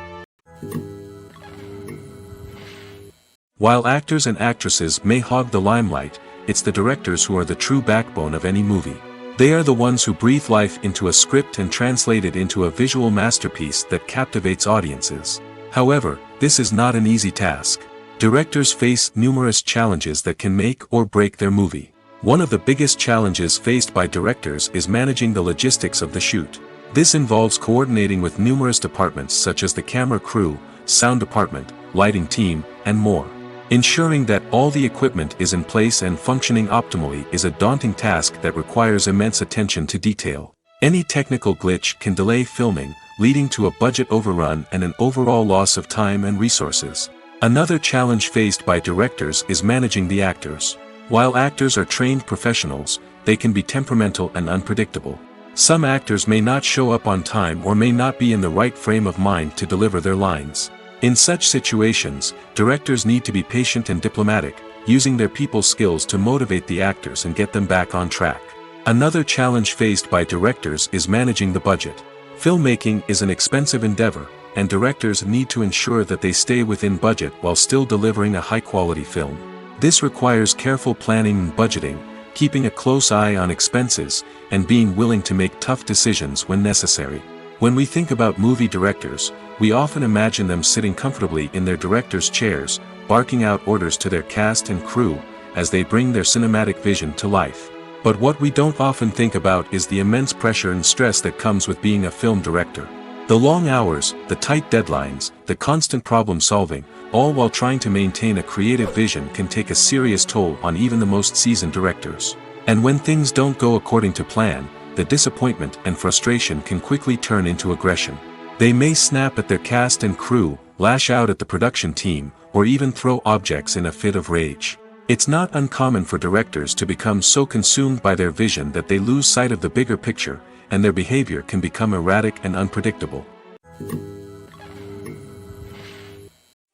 While actors and actresses may hog the limelight, it's the directors who are the true backbone of any movie. They are the ones who breathe life into a script and translate it into a visual masterpiece that captivates audiences. However, this is not an easy task. Directors face numerous challenges that can make or break their movie. One of the biggest challenges faced by directors is managing the logistics of the shoot. This involves coordinating with numerous departments such as the camera crew, sound department, lighting team, and more. Ensuring that all the equipment is in place and functioning optimally is a daunting task that requires immense attention to detail. Any technical glitch can delay filming, leading to a budget overrun and an overall loss of time and resources. Another challenge faced by directors is managing the actors. While actors are trained professionals, they can be temperamental and unpredictable. Some actors may not show up on time or may not be in the right frame of mind to deliver their lines. In such situations, directors need to be patient and diplomatic, using their people skills to motivate the actors and get them back on track. Another challenge faced by directors is managing the budget. Filmmaking is an expensive endeavor, and directors need to ensure that they stay within budget while still delivering a high-quality film. This requires careful planning and budgeting, keeping a close eye on expenses, and being willing to make tough decisions when necessary. When we think about movie directors, we often imagine them sitting comfortably in their director's chairs, barking out orders to their cast and crew, as they bring their cinematic vision to life. But what we don't often think about is the immense pressure and stress that comes with being a film director. The long hours, the tight deadlines, the constant problem solving, all while trying to maintain a creative vision can take a serious toll on even the most seasoned directors. And when things don't go according to plan, the disappointment and frustration can quickly turn into aggression. They may snap at their cast and crew, lash out at the production team, or even throw objects in a fit of rage. It's not uncommon for directors to become so consumed by their vision that they lose sight of the bigger picture, and their behavior can become erratic and unpredictable.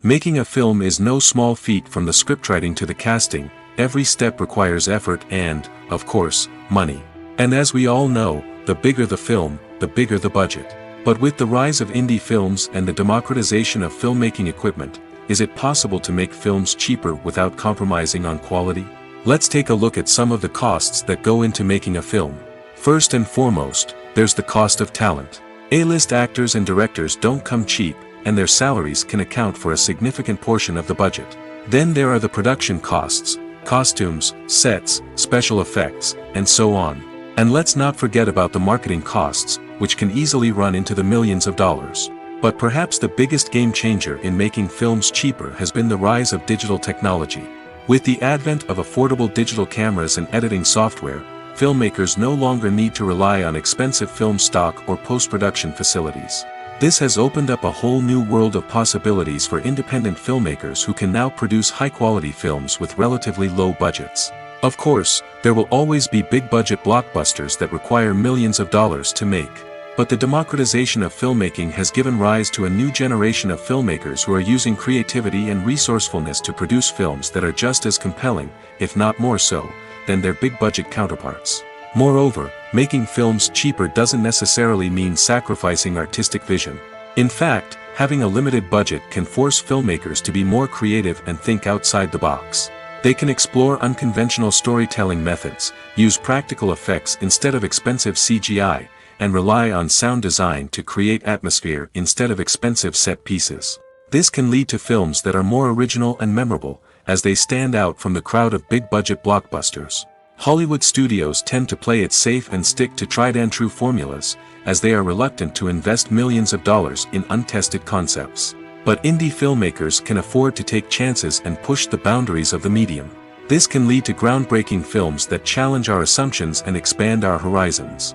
Making a film is no small feat. From the scriptwriting to the casting, every step requires effort and, of course, money. And as we all know, the bigger the film, the bigger the budget. But with the rise of indie films and the democratization of filmmaking equipment, is it possible to make films cheaper without compromising on quality? Let's take a look at some of the costs that go into making a film. First and foremost, there's the cost of talent. A-list actors and directors don't come cheap, and their salaries can account for a significant portion of the budget. Then there are the production costs, costumes, sets, special effects, and so on. And let's not forget about the marketing costs, which can easily run into the millions of dollars. But perhaps the biggest game changer in making films cheaper has been the rise of digital technology. With the advent of affordable digital cameras and editing software, filmmakers no longer need to rely on expensive film stock or post-production facilities. This has opened up a whole new world of possibilities for independent filmmakers who can now produce high-quality films with relatively low budgets. Of course, there will always be big-budget blockbusters that require millions of dollars to make. But the democratization of filmmaking has given rise to a new generation of filmmakers who are using creativity and resourcefulness to produce films that are just as compelling, if not more so, than their big-budget counterparts. Moreover, making films cheaper doesn't necessarily mean sacrificing artistic vision. In fact, having a limited budget can force filmmakers to be more creative and think outside the box. They can explore unconventional storytelling methods, use practical effects instead of expensive CGI, and rely on sound design to create atmosphere instead of expensive set pieces. This can lead to films that are more original and memorable, as they stand out from the crowd of big-budget blockbusters. Hollywood studios tend to play it safe and stick to tried-and-true formulas, as they are reluctant to invest millions of dollars in untested concepts. But indie filmmakers can afford to take chances and push the boundaries of the medium. This can lead to groundbreaking films that challenge our assumptions and expand our horizons.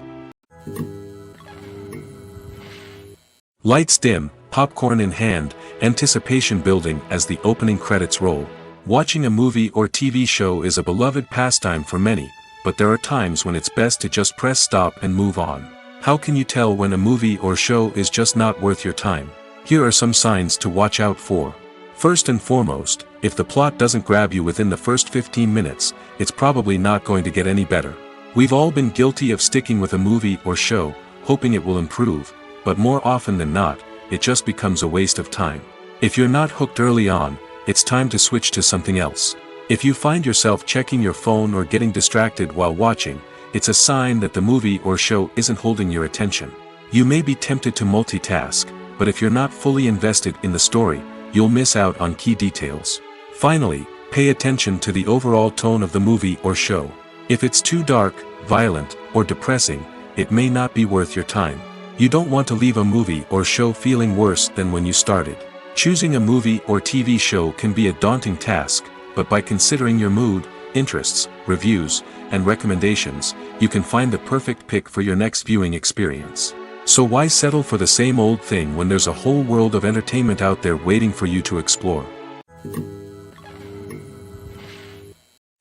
Lights dim, popcorn in hand, anticipation building as the opening credits roll. Watching a movie or TV show is a beloved pastime for many, but there are times when it's best to just press stop and move on. How can you tell when a movie or show is just not worth your time? Here are some signs to watch out for. First and foremost, if the plot doesn't grab you within the first 15 minutes, it's probably not going to get any better. We've all been guilty of sticking with a movie or show, hoping it will improve, but more often than not, it just becomes a waste of time. If you're not hooked early on, it's time to switch to something else. If you find yourself checking your phone or getting distracted while watching, it's a sign that the movie or show isn't holding your attention. You may be tempted to multitask, but if you're not fully invested in the story, you'll miss out on key details. Finally, pay attention to the overall tone of the movie or show. If it's too dark, violent, or depressing, it may not be worth your time. You don't want to leave a movie or show feeling worse than when you started. Choosing a movie or TV show can be a daunting task, but by considering your mood, interests, reviews, and recommendations, you can find the perfect pick for your next viewing experience. So why settle for the same old thing when there's a whole world of entertainment out there waiting for you to explore?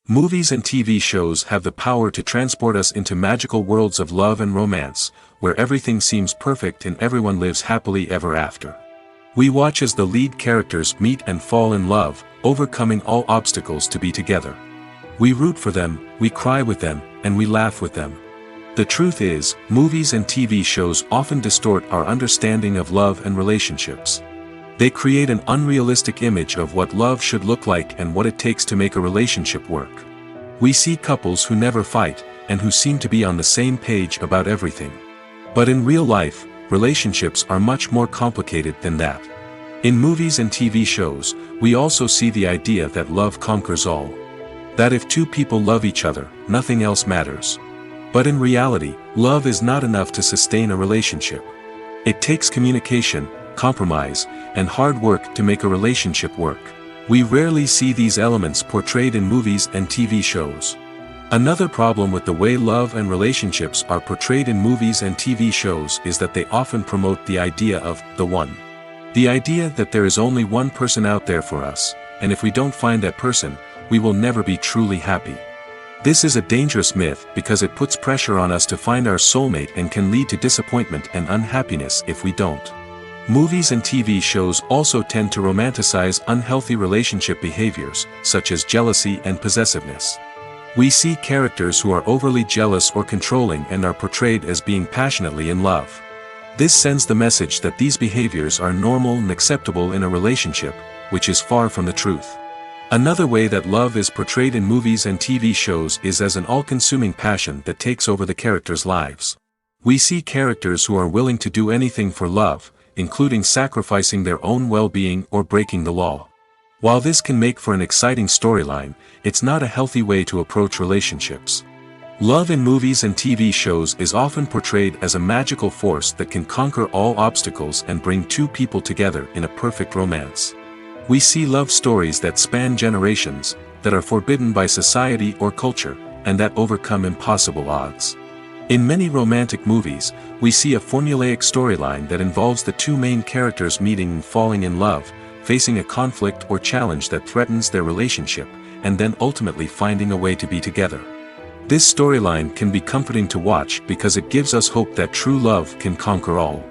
Movies and TV shows have the power to transport us into magical worlds of love and romance, where everything seems perfect and everyone lives happily ever after. We watch as the lead characters meet and fall in love, overcoming all obstacles to be together. We root for them, we cry with them, and we laugh with them. The truth is, movies and TV shows often distort our understanding of love and relationships. They create an unrealistic image of what love should look like and what it takes to make a relationship work. We see couples who never fight, and who seem to be on the same page about everything. But in real life, relationships are much more complicated than that. In movies and TV shows, we also see the idea that love conquers all. That if two people love each other, nothing else matters. But in reality, love is not enough to sustain a relationship. It takes communication, compromise, and hard work to make a relationship work. We rarely see these elements portrayed in movies and TV shows. Another problem with the way love and relationships are portrayed in movies and TV shows is that they often promote the idea of the one. The idea that there is only one person out there for us, and if we don't find that person, we will never be truly happy. This is a dangerous myth because it puts pressure on us to find our soulmate and can lead to disappointment and unhappiness if we don't. Movies and TV shows also tend to romanticize unhealthy relationship behaviors, such as jealousy and possessiveness. We see characters who are overly jealous or controlling and are portrayed as being passionately in love. This sends the message that these behaviors are normal and acceptable in a relationship, which is far from the truth. Another way that love is portrayed in movies and TV shows is as an all-consuming passion that takes over the characters' lives. We see characters who are willing to do anything for love, including sacrificing their own well-being or breaking the law. While this can make for an exciting storyline, it's not a healthy way to approach relationships. Love in movies and TV shows is often portrayed as a magical force that can conquer all obstacles and bring two people together in a perfect romance. We see love stories that span generations, that are forbidden by society or culture, and that overcome impossible odds. In many romantic movies, we see a formulaic storyline that involves the two main characters meeting and falling in love, facing a conflict or challenge that threatens their relationship, and then ultimately finding a way to be together. This storyline can be comforting to watch because it gives us hope that true love can conquer all.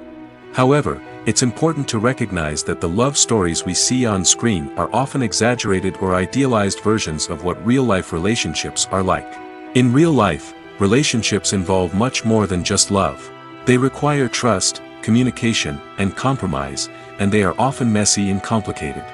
However, it's important to recognize that the love stories we see on screen are often exaggerated or idealized versions of what real-life relationships are like. In real life, relationships involve much more than just love. They require trust, communication, and compromise, and they are often messy and complicated.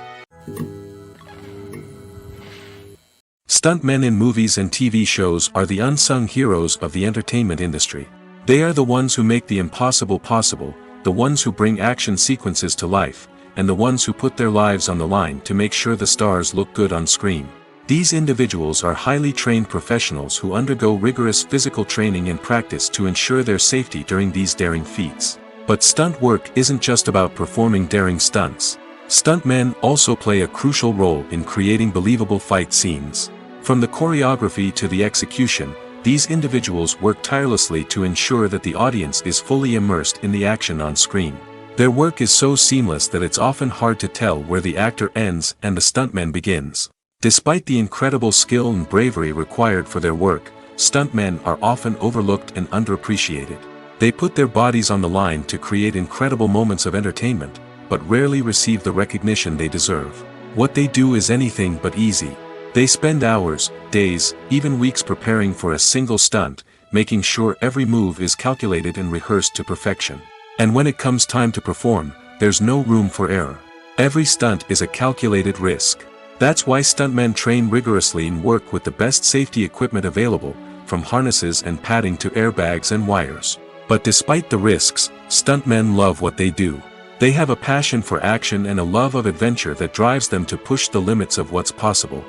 Stuntmen in movies and TV shows are the unsung heroes of the entertainment industry. They are the ones who make the impossible possible, the ones who bring action sequences to life, and the ones who put their lives on the line to make sure the stars look good on screen. These individuals are highly trained professionals who undergo rigorous physical training and practice to ensure their safety during these daring feats. But stunt work isn't just about performing daring stunts. Stuntmen also play a crucial role in creating believable fight scenes. From the choreography to the execution, these individuals work tirelessly to ensure that the audience is fully immersed in the action on screen. Their work is so seamless that it's often hard to tell where the actor ends and the stuntman begins. Despite the incredible skill and bravery required for their work, stuntmen are often overlooked and underappreciated. They put their bodies on the line to create incredible moments of entertainment, but rarely receive the recognition they deserve. What they do is anything but easy. They spend hours, days, even weeks preparing for a single stunt, making sure every move is calculated and rehearsed to perfection. And when it comes time to perform, there's no room for error. Every stunt is a calculated risk. That's why stuntmen train rigorously and work with the best safety equipment available, from harnesses and padding to airbags and wires. But despite the risks, stuntmen love what they do. They have a passion for action and a love of adventure that drives them to push the limits of what's possible.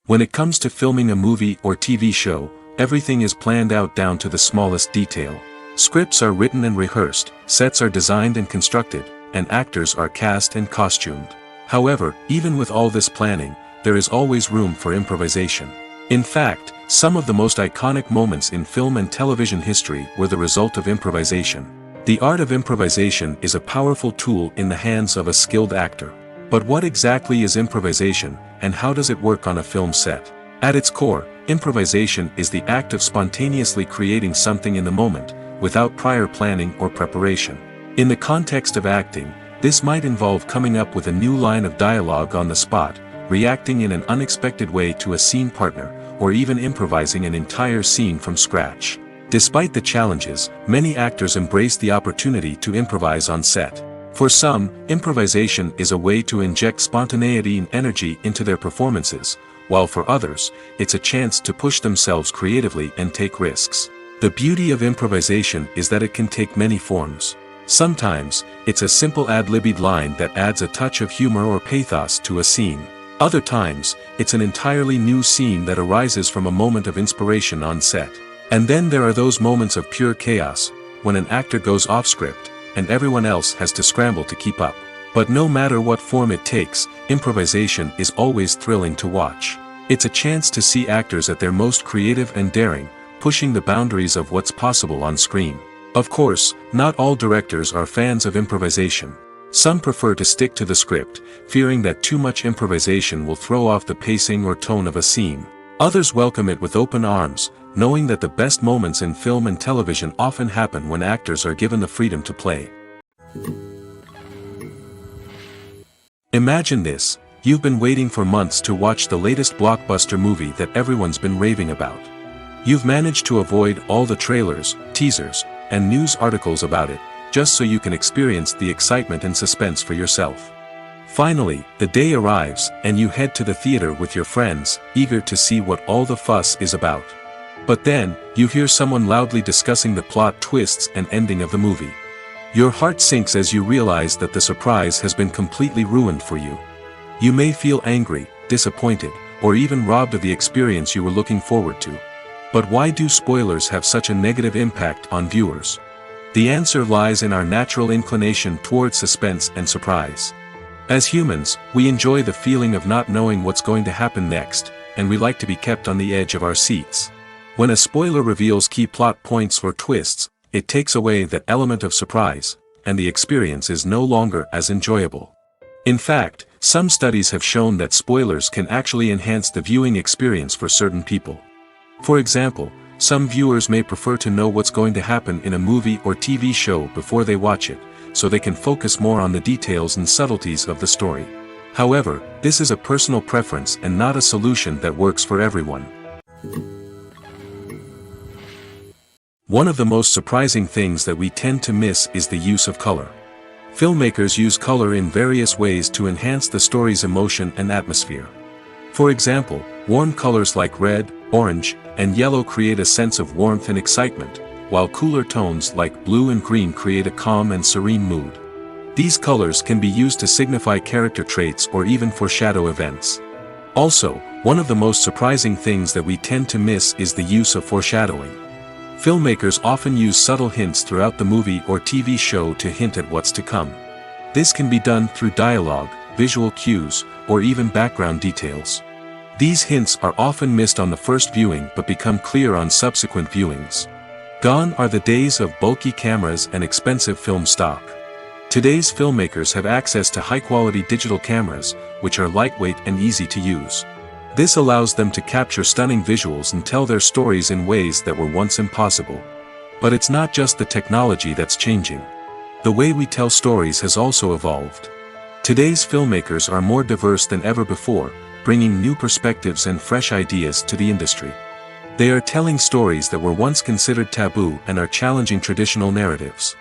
When it comes to filming a movie or TV show, everything is planned out down to the smallest detail. Scripts are written and rehearsed, sets are designed and constructed, and actors are cast and costumed. However, even with all this planning, there is always room for improvisation. In fact, some of the most iconic moments in film and television history were the result of improvisation. The art of improvisation is a powerful tool in the hands of a skilled actor. But what exactly is improvisation, and how does it work on a film set? At its core, improvisation is the act of spontaneously creating something in the moment, without prior planning or preparation. In the context of acting, this might involve coming up with a new line of dialogue on the spot, reacting in an unexpected way to a scene partner, or even improvising an entire scene from scratch. Despite the challenges, many actors embrace the opportunity to improvise on set. For some, improvisation is a way to inject spontaneity and energy into their performances, while for others, it's a chance to push themselves creatively and take risks. The beauty of improvisation is that it can take many forms. Sometimes, it's a simple ad-libbed line that adds a touch of humor or pathos to a scene. Other times, it's an entirely new scene that arises from a moment of inspiration on set. And then there are those moments of pure chaos, when an actor goes off script, and everyone else has to scramble to keep up. But no matter what form it takes, improvisation is always thrilling to watch. It's a chance to see actors at their most creative and daring, pushing the boundaries of what's possible on screen. Of course, not all directors are fans of improvisation. Some prefer to stick to the script, fearing that too much improvisation will throw off the pacing or tone of a scene. Others welcome it with open arms, knowing that the best moments in film and television often happen when actors are given the freedom to play. Imagine this: you've been waiting for months to watch the latest blockbuster movie that everyone's been raving about. You've managed to avoid all the trailers, teasers, and news articles about it, just so you can experience the excitement and suspense for yourself. Finally, the day arrives, and you head to the theater with your friends, eager to see what all the fuss is about. But then, you hear someone loudly discussing the plot twists and ending of the movie. Your heart sinks as you realize that the surprise has been completely ruined for you. You may feel angry, disappointed, or even robbed of the experience you were looking forward to. But why do spoilers have such a negative impact on viewers? The answer lies in our natural inclination toward suspense and surprise. As humans, we enjoy the feeling of not knowing what's going to happen next, and we like to be kept on the edge of our seats. When a spoiler reveals key plot points or twists, it takes away that element of surprise, and the experience is no longer as enjoyable. In fact, some studies have shown that spoilers can actually enhance the viewing experience for certain people. For example, some viewers may prefer to know what's going to happen in a movie or TV show before they watch it, so they can focus more on the details and subtleties of the story. However, this is a personal preference and not a solution that works for everyone. One of the most surprising things that we tend to miss is the use of color. Filmmakers use color in various ways to enhance the story's emotion and atmosphere. For example, warm colors like red, orange, and yellow create a sense of warmth and excitement, while cooler tones like blue and green create a calm and serene mood. These colors can be used to signify character traits or even foreshadow events. Also, one of the most surprising things that we tend to miss is the use of foreshadowing. Filmmakers often use subtle hints throughout the movie or TV show to hint at what's to come. This can be done through dialogue, visual cues, or even background details. These hints are often missed on the first viewing but become clear on subsequent viewings. Gone are the days of bulky cameras and expensive film stock. Today's filmmakers have access to high-quality digital cameras, which are lightweight and easy to use. This allows them to capture stunning visuals and tell their stories in ways that were once impossible. But it's not just the technology that's changing. The way we tell stories has also evolved. Today's filmmakers are more diverse than ever before, bringing new perspectives and fresh ideas to the industry. They are telling stories that were once considered taboo and are challenging traditional narratives.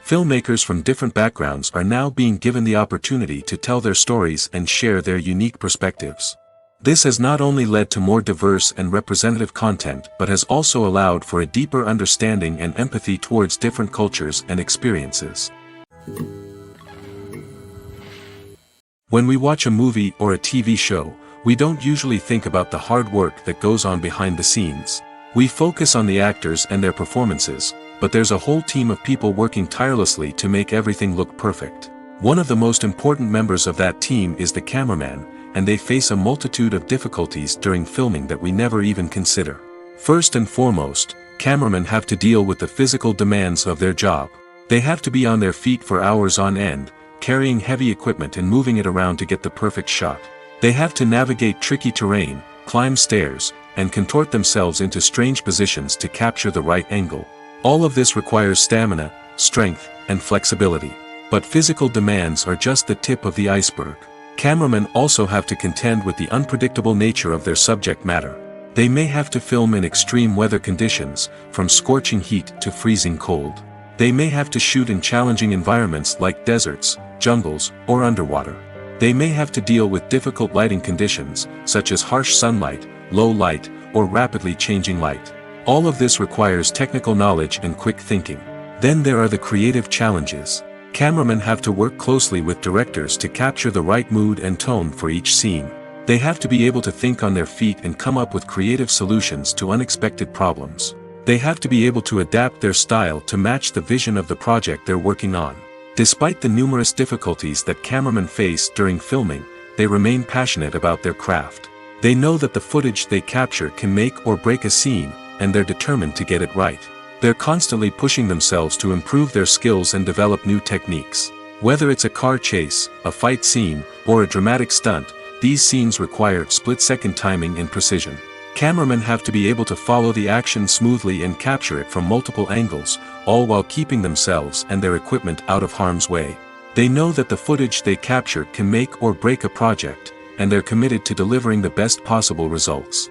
Filmmakers from different backgrounds are now being given the opportunity to tell their stories and share their unique perspectives. This has not only led to more diverse and representative content but has also allowed for a deeper understanding and empathy towards different cultures and experiences. When we watch a movie or a TV show, we don't usually think about the hard work that goes on behind the scenes. We focus on the actors and their performances, but there's a whole team of people working tirelessly to make everything look perfect. One of the most important members of that team is the cameraman, and they face a multitude of difficulties during filming that we never even consider. First and foremost, cameramen have to deal with the physical demands of their job. They have to be on their feet for hours on end, carrying heavy equipment and moving it around to get the perfect shot. They have to navigate tricky terrain, climb stairs, and contort themselves into strange positions to capture the right angle. All of this requires stamina, strength, and flexibility. But physical demands are just the tip of the iceberg. Cameramen also have to contend with the unpredictable nature of their subject matter. They may have to film in extreme weather conditions, from scorching heat to freezing cold. They may have to shoot in challenging environments like deserts, jungles, or underwater. They may have to deal with difficult lighting conditions, such as harsh sunlight, low light, or rapidly changing light. All of this requires technical knowledge and quick thinking. Then there are the creative challenges. Cameramen have to work closely with directors to capture the right mood and tone for each scene. They have to be able to think on their feet and come up with creative solutions to unexpected problems. They have to be able to adapt their style to match the vision of the project they're working on. Despite the numerous difficulties that cameramen face during filming, they remain passionate about their craft. They know that the footage they capture can make or break a scene, and they're determined to get it right. They're constantly pushing themselves to improve their skills and develop new techniques. Whether it's a car chase, a fight scene, or a dramatic stunt, these scenes require split-second timing and precision. Cameramen have to be able to follow the action smoothly and capture it from multiple angles, all while keeping themselves and their equipment out of harm's way. They know that the footage they capture can make or break a project, and they're committed to delivering the best possible results.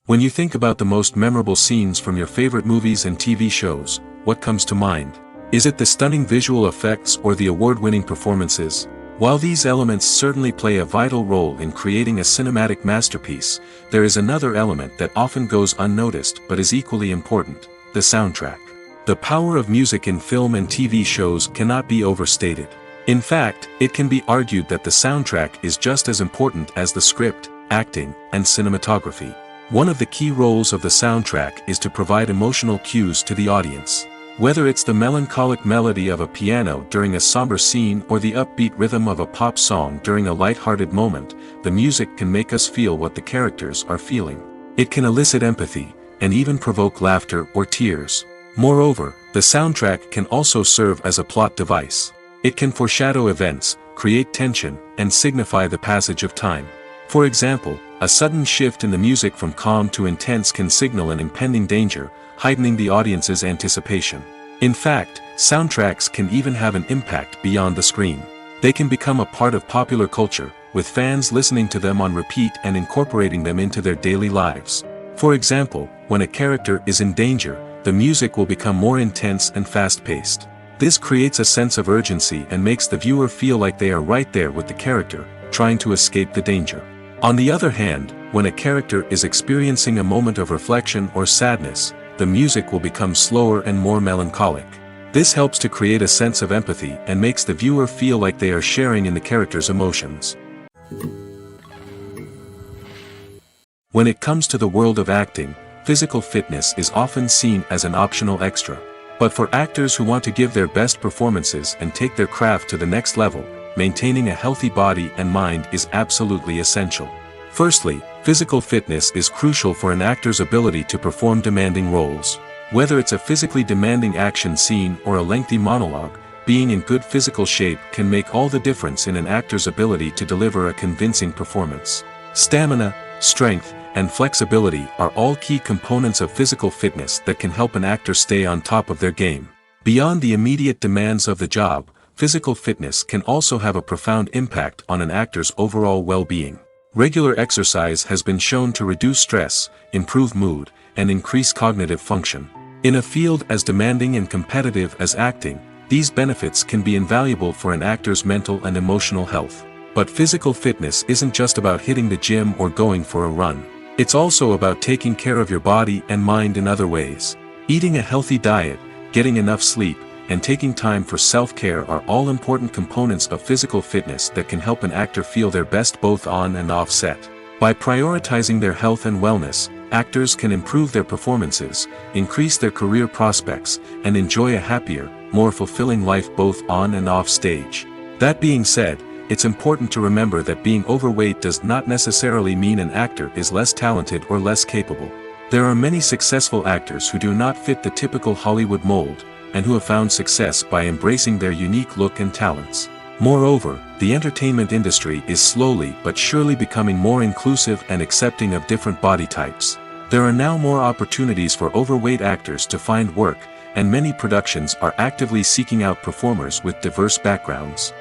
When you think about the most memorable scenes from your favorite movies and TV shows, what comes to mind? Is it the stunning visual effects or the award-winning performances? While these elements certainly play a vital role in creating a cinematic masterpiece, there is another element that often goes unnoticed but is equally important: the soundtrack. The power of music in film and TV shows cannot be overstated. In fact, it can be argued that the soundtrack is just as important as the script, acting, and cinematography. One of the key roles of the soundtrack is to provide emotional cues to the audience. Whether it's the melancholic melody of a piano during a somber scene or the upbeat rhythm of a pop song during a light-hearted moment, the music can make us feel what the characters are feeling. It can elicit empathy, and even provoke laughter or tears. Moreover, the soundtrack can also serve as a plot device. It can foreshadow events, create tension, and signify the passage of time. For example, a sudden shift in the music from calm to intense can signal an impending danger, heightening the audience's anticipation. In fact, soundtracks can even have an impact beyond the screen. They can become a part of popular culture, with fans listening to them on repeat and incorporating them into their daily lives. For example, when a character is in danger, the music will become more intense and fast-paced. This creates a sense of urgency and makes the viewer feel like they are right there with the character, trying to escape the danger. On the other hand, when a character is experiencing a moment of reflection or sadness, the music will become slower and more melancholic. This helps to create a sense of empathy and makes the viewer feel like they are sharing in the character's emotions. When it comes to the world of acting, physical fitness is often seen as an optional extra. But for actors who want to give their best performances and take their craft to the next level, maintaining a healthy body and mind is absolutely essential. Firstly, physical fitness is crucial for an actor's ability to perform demanding roles. Whether it's a physically demanding action scene or a lengthy monologue, being in good physical shape can make all the difference in an actor's ability to deliver a convincing performance. Stamina, strength, and flexibility are all key components of physical fitness that can help an actor stay on top of their game. Beyond the immediate demands of the job, physical fitness can also have a profound impact on an actor's overall well-being. Regular exercise has been shown to reduce stress, improve mood, and increase cognitive function. In a field as demanding and competitive as acting, these benefits can be invaluable for an actor's mental and emotional health. But physical fitness isn't just about hitting the gym or going for a run. It's also about taking care of your body and mind in other ways. Eating a healthy diet, getting enough sleep, and taking time for self-care are all important components of physical fitness that can help an actor feel their best both on and off set. By prioritizing their health and wellness, actors can improve their performances, increase their career prospects, and enjoy a happier, more fulfilling life both on and off stage. That being said, it's important to remember that being overweight does not necessarily mean an actor is less talented or less capable. There are many successful actors who do not fit the typical Hollywood mold, and who have found success by embracing their unique look and talents. Moreover, the entertainment industry is slowly but surely becoming more inclusive and accepting of different body types. There are now more opportunities for overweight actors to find work, and many productions are actively seeking out performers with diverse backgrounds.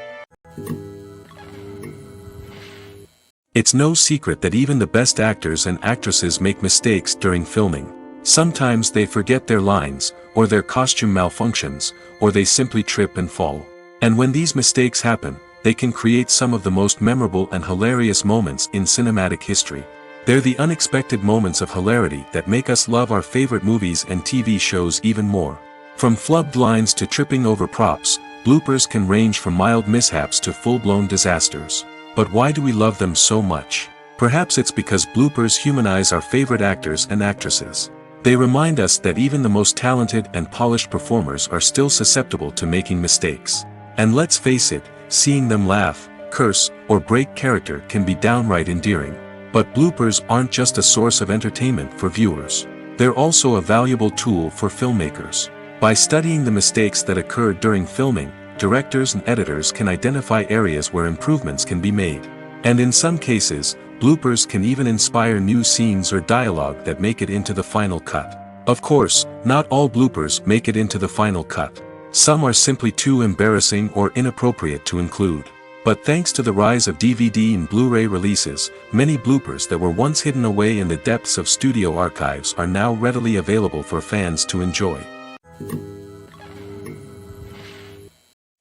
It's no secret that even the best actors and actresses make mistakes during filming. Sometimes they forget their lines, or their costume malfunctions, or they simply trip and fall. And when these mistakes happen, they can create some of the most memorable and hilarious moments in cinematic history. They're the unexpected moments of hilarity that make us love our favorite movies and TV shows even more. From flubbed lines to tripping over props, bloopers can range from mild mishaps to full-blown disasters. But why do we love them so much? Perhaps it's because bloopers humanize our favorite actors and actresses. They remind us that even the most talented and polished performers are still susceptible to making mistakes. And let's face it, seeing them laugh, curse, or break character can be downright endearing. But bloopers aren't just a source of entertainment for viewers. They're also a valuable tool for filmmakers. By studying the mistakes that occurred during filming, directors and editors can identify areas where improvements can be made. And in some cases, bloopers can even inspire new scenes or dialogue that make it into the final cut. Of course, not all bloopers make it into the final cut. Some are simply too embarrassing or inappropriate to include. But thanks to the rise of DVD and Blu-ray releases, many bloopers that were once hidden away in the depths of studio archives are now readily available for fans to enjoy.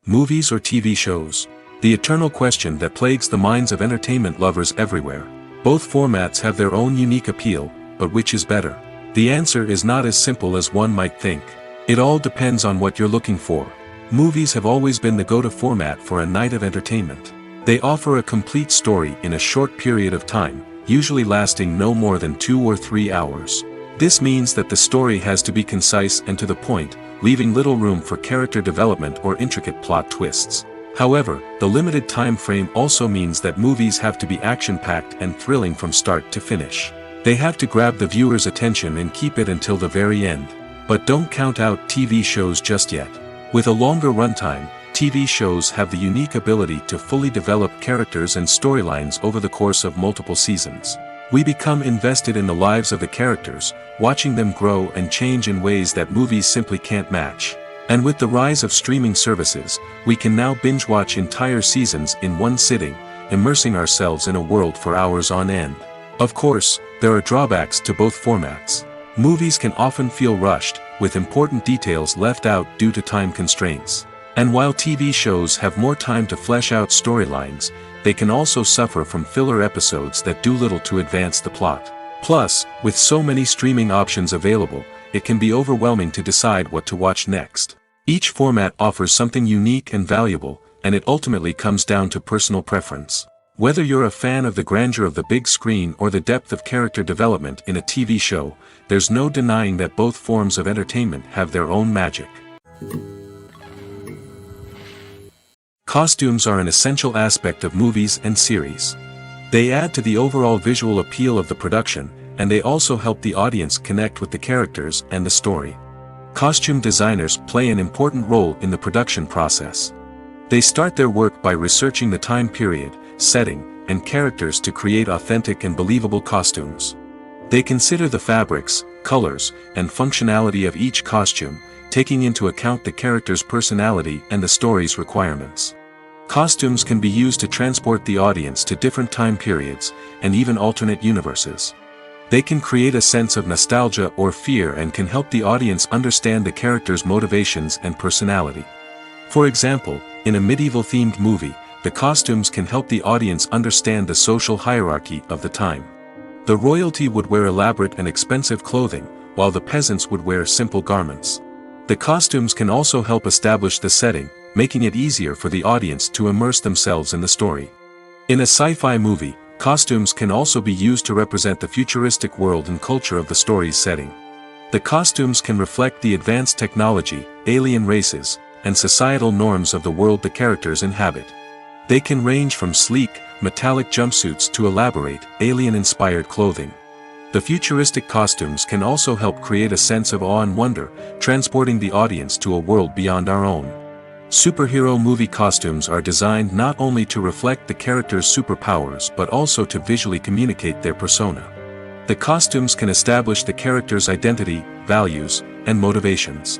Movies or TV shows? The eternal question that plagues the minds of entertainment lovers everywhere. Both formats have their own unique appeal, but which is better? The answer is not as simple as one might think. It all depends on what you're looking for. Movies have always been the go-to format for a night of entertainment. They offer a complete story in a short period of time, usually lasting no more than 2 or 3 hours. This means that the story has to be concise and to the point, leaving little room for character development or intricate plot twists. However, the limited time frame also means that movies have to be action-packed and thrilling from start to finish. They have to grab the viewer's attention and keep it until the very end. But don't count out TV shows just yet. With a longer runtime, TV shows have the unique ability to fully develop characters and storylines over the course of multiple seasons. We become invested in the lives of the characters, watching them grow and change in ways that movies simply can't match. And with the rise of streaming services, we can now binge-watch entire seasons in one sitting, immersing ourselves in a world for hours on end. Of course, there are drawbacks to both formats. Movies can often feel rushed, with important details left out due to time constraints. And while TV shows have more time to flesh out storylines, they can also suffer from filler episodes that do little to advance the plot. Plus, with so many streaming options available, it can be overwhelming to decide what to watch next. Each format offers something unique and valuable, and it ultimately comes down to personal preference. Whether you're a fan of the grandeur of the big screen or the depth of character development in a TV show, there's no denying that both forms of entertainment have their own magic. Costumes are an essential aspect of movies and series. They add to the overall visual appeal of the production, and they also help the audience connect with the characters and the story. Costume designers play an important role in the production process. They start their work by researching the time period, setting, and characters to create authentic and believable costumes. They consider the fabrics, colors, and functionality of each costume, taking into account the character's personality and the story's requirements. Costumes can be used to transport the audience to different time periods, and even alternate universes. They can create a sense of nostalgia or fear and can help the audience understand the character's motivations and personality. For example, in a medieval-themed movie, the costumes can help the audience understand the social hierarchy of the time. The royalty would wear elaborate and expensive clothing, while the peasants would wear simple garments. The costumes can also help establish the setting, making it easier for the audience to immerse themselves in the story. In a sci-fi movie, costumes can also be used to represent the futuristic world and culture of the story's setting. The costumes can reflect the advanced technology, alien races, and societal norms of the world the characters inhabit. They can range from sleek, metallic jumpsuits to elaborate, alien-inspired clothing. The futuristic costumes can also help create a sense of awe and wonder, transporting the audience to a world beyond our own. Superhero movie costumes are designed not only to reflect the character's superpowers but also to visually communicate their persona. The costumes can establish the character's identity, values, and motivations.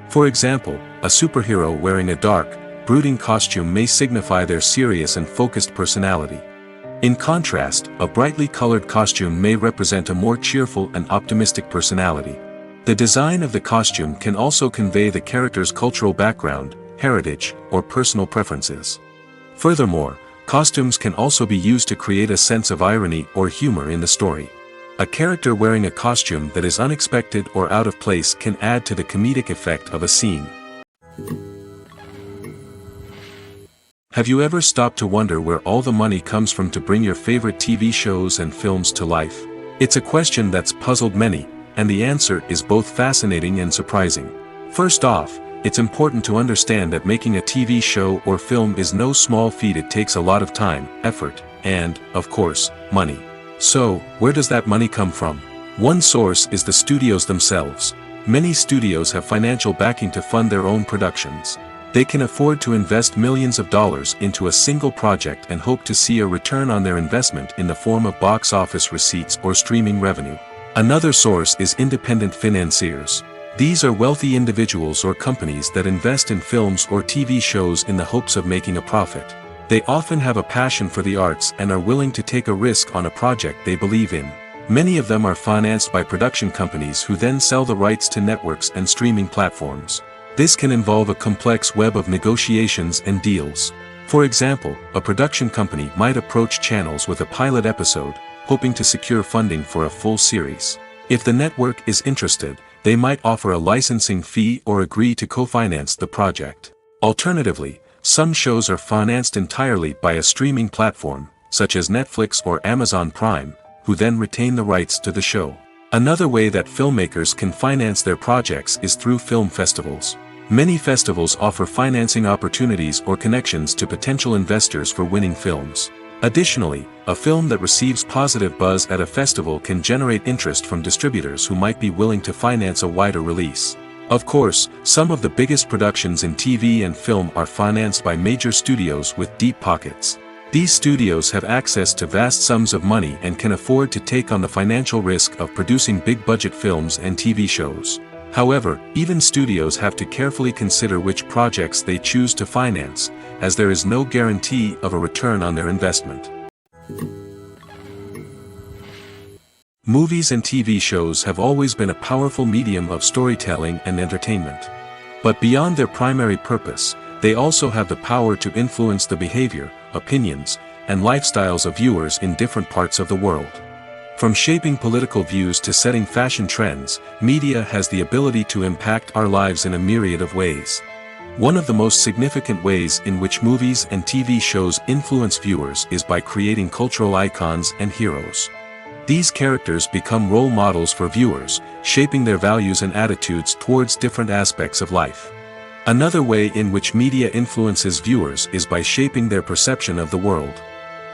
For example, a superhero wearing a dark, brooding costume may signify their serious and focused personality. In contrast, a brightly colored costume may represent a more cheerful and optimistic personality. The design of the costume can also convey the character's cultural background, heritage, or personal preferences. Furthermore, costumes can also be used to create a sense of irony or humor in the story. A character wearing a costume that is unexpected or out of place can add to the comedic effect of a scene. Have you ever stopped to wonder where all the money comes from to bring your favorite TV shows and films to life? It's a question that's puzzled many, and the answer is both fascinating and surprising. First off, it's important to understand that making a TV show or film is no small feat. It takes a lot of time, effort, and, of course, money. So, where does that money come from? One source is the studios themselves. Many studios have financial backing to fund their own productions. They can afford to invest millions of dollars into a single project and hope to see a return on their investment in the form of box office receipts or streaming revenue. Another source is independent financiers. These are wealthy individuals or companies that invest in films or TV shows in the hopes of making a profit. They often have a passion for the arts and are willing to take a risk on a project they believe in. Many of them are financed by production companies who then sell the rights to networks and streaming platforms. This can involve a complex web of negotiations and deals. For example, a production company might approach channels with a pilot episode, hoping to secure funding for a full series. If the network is interested, they might offer a licensing fee or agree to co-finance the project. Alternatively, some shows are financed entirely by a streaming platform, such as Netflix or Amazon Prime, who then retain the rights to the show. Another way that filmmakers can finance their projects is through film festivals. Many festivals offer financing opportunities or connections to potential investors for winning films. Additionally, a film that receives positive buzz at a festival can generate interest from distributors who might be willing to finance a wider release. Of course, some of the biggest productions in TV and film are financed by major studios with deep pockets. These studios have access to vast sums of money and can afford to take on the financial risk of producing big-budget films and TV shows. However, even studios have to carefully consider which projects they choose to finance, as there is no guarantee of a return on their investment. Movies and TV shows have always been a powerful medium of storytelling and entertainment. But beyond their primary purpose, they also have the power to influence the behavior, opinions, and lifestyles of viewers in different parts of the world. From shaping political views to setting fashion trends, media has the ability to impact our lives in a myriad of ways. One of the most significant ways in which movies and TV shows influence viewers is by creating cultural icons and heroes. These characters become role models for viewers, shaping their values and attitudes towards different aspects of life. Another way in which media influences viewers is by shaping their perception of the world.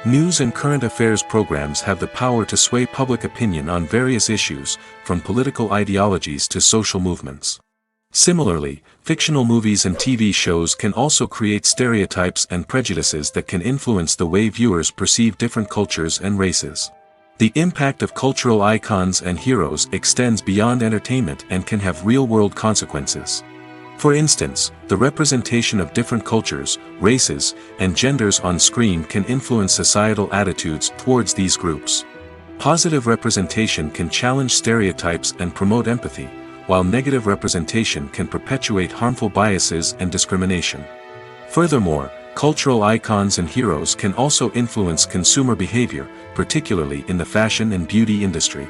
News and current affairs programs have the power to sway public opinion on various issues, from political ideologies to social movements. Similarly, fictional movies and TV shows can also create stereotypes and prejudices that can influence the way viewers perceive different cultures and races. The impact of cultural icons and heroes extends beyond entertainment and can have real-world consequences. For instance, the representation of different cultures, races, and genders on screen can influence societal attitudes towards these groups. Positive representation can challenge stereotypes and promote empathy, while negative representation can perpetuate harmful biases and discrimination. Furthermore, cultural icons and heroes can also influence consumer behavior, particularly in the fashion and beauty industry.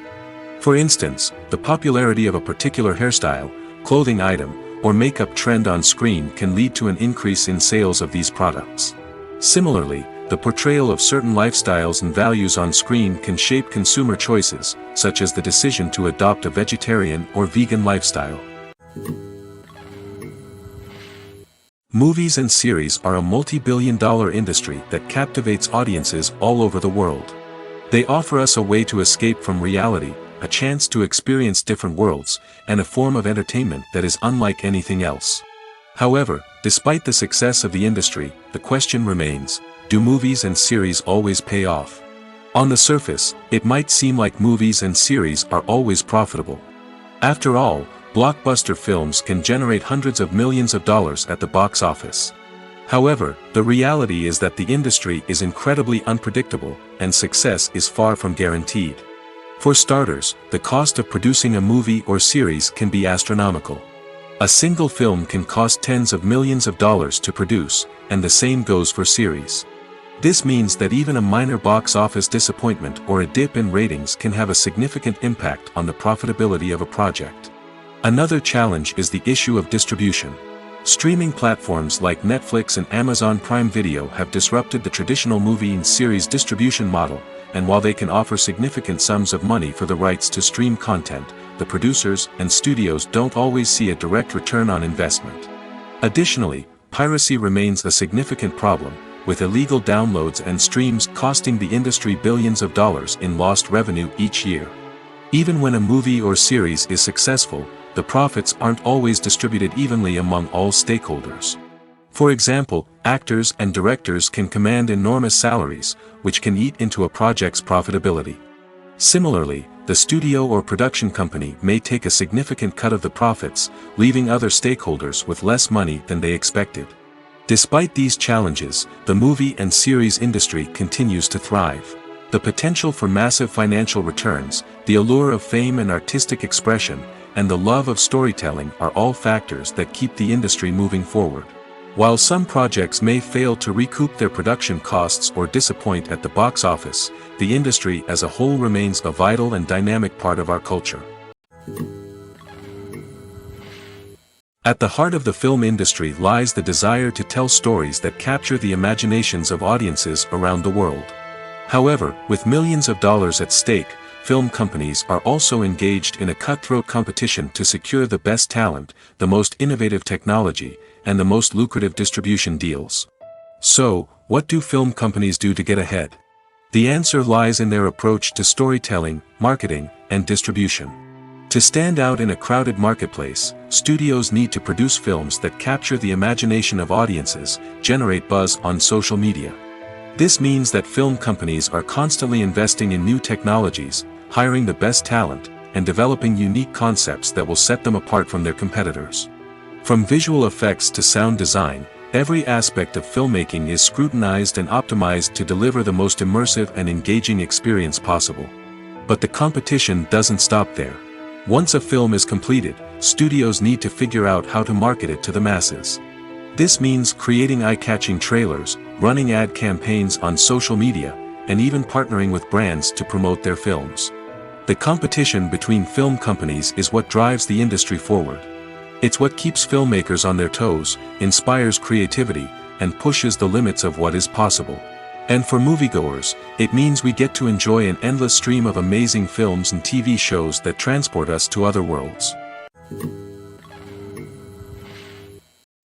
For instance, the popularity of a particular hairstyle, clothing item, or makeup trend on screen can lead to an increase in sales of these products. Similarly, the portrayal of certain lifestyles and values on screen can shape consumer choices, such as the decision to adopt a vegetarian or vegan lifestyle. Movies and series are a multi-billion-dollar industry that captivates audiences all over the world. They offer us a way to escape from reality, a chance to experience different worlds, and a form of entertainment that is unlike anything else. However, despite the success of the industry, the question remains, do movies and series always pay off? On the surface, it might seem like movies and series are always profitable. After all, blockbuster films can generate hundreds of millions of dollars at the box office. However, the reality is that the industry is incredibly unpredictable, and success is far from guaranteed. For starters, the cost of producing a movie or series can be astronomical. A single film can cost tens of millions of dollars to produce, and the same goes for series. This means that even a minor box office disappointment or a dip in ratings can have a significant impact on the profitability of a project. Another challenge is the issue of distribution. Streaming platforms like Netflix and Amazon Prime Video have disrupted the traditional movie and series distribution model, and while they can offer significant sums of money for the rights to stream content, the producers and studios don't always see a direct return on investment. Additionally, piracy remains a significant problem, with illegal downloads and streams costing the industry billions of dollars in lost revenue each year. Even when a movie or series is successful, the profits aren't always distributed evenly among all stakeholders. For example, actors and directors can command enormous salaries, which can eat into a project's profitability. Similarly, the studio or production company may take a significant cut of the profits, leaving other stakeholders with less money than they expected. Despite these challenges, the movie and series industry continues to thrive. The potential for massive financial returns, the allure of fame and artistic expression, and the love of storytelling are all factors that keep the industry moving forward. While some projects may fail to recoup their production costs or disappoint at the box office, the industry as a whole remains a vital and dynamic part of our culture. At the heart of the film industry lies the desire to tell stories that capture the imaginations of audiences around the world. However, with millions of dollars at stake, film companies are also engaged in a cutthroat competition to secure the best talent, the most innovative technology, and the most lucrative distribution deals. So, what do film companies do to get ahead? The answer lies in their approach to storytelling, marketing, and distribution. To stand out in a crowded marketplace, studios need to produce films that capture the imagination of audiences, generate buzz on social media. This means that film companies are constantly investing in new technologies, hiring the best talent, and developing unique concepts that will set them apart from their competitors. From visual effects to sound design, every aspect of filmmaking is scrutinized and optimized to deliver the most immersive and engaging experience possible. But the competition doesn't stop there. Once a film is completed, studios need to figure out how to market it to the masses. This means creating eye-catching trailers, running ad campaigns on social media, and even partnering with brands to promote their films. The competition between film companies is what drives the industry forward. It's what keeps filmmakers on their toes, inspires creativity, and pushes the limits of what is possible. And for moviegoers, it means we get to enjoy an endless stream of amazing films and TV shows that transport us to other worlds.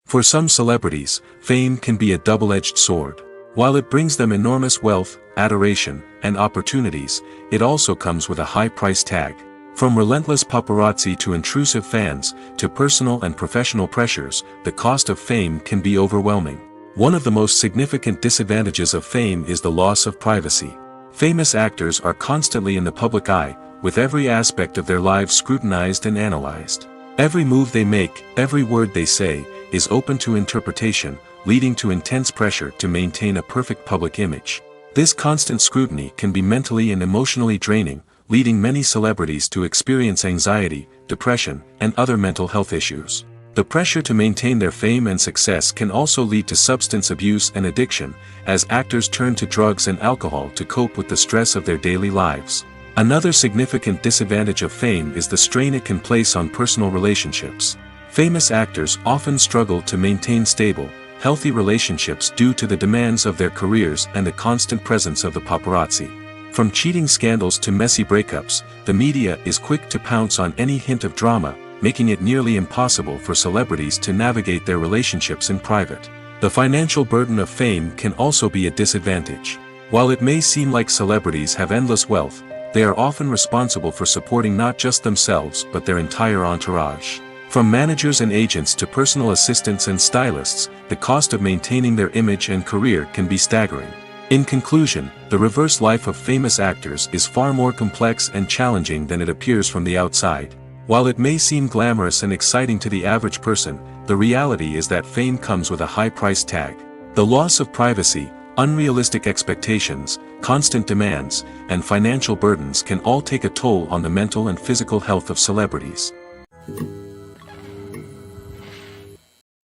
For some celebrities, fame can be a double-edged sword. While it brings them enormous wealth, adoration, and opportunities, it also comes with a high price tag. From relentless paparazzi to intrusive fans, to personal and professional pressures, the cost of fame can be overwhelming. One of the most significant disadvantages of fame is the loss of privacy. Famous actors are constantly in the public eye, with every aspect of their lives scrutinized and analyzed. Every move they make, every word they say, is open to interpretation, leading to intense pressure to maintain a perfect public image. This constant scrutiny can be mentally and emotionally draining, leading many celebrities to experience anxiety, depression, and other mental health issues. The pressure to maintain their fame and success can also lead to substance abuse and addiction, as actors turn to drugs and alcohol to cope with the stress of their daily lives. Another significant disadvantage of fame is the strain it can place on personal relationships. Famous actors often struggle to maintain stable, healthy relationships due to the demands of their careers and the constant presence of the paparazzi. From cheating scandals to messy breakups, the media is quick to pounce on any hint of drama, making it nearly impossible for celebrities to navigate their relationships in private. The financial burden of fame can also be a disadvantage. While it may seem like celebrities have endless wealth, they are often responsible for supporting not just themselves but their entire entourage. From managers and agents to personal assistants and stylists, the cost of maintaining their image and career can be staggering. In conclusion, the reverse life of famous actors is far more complex and challenging than it appears from the outside. While it may seem glamorous and exciting to the average person, the reality is that fame comes with a high price tag. The loss of privacy, unrealistic expectations, constant demands, and financial burdens can all take a toll on the mental and physical health of celebrities.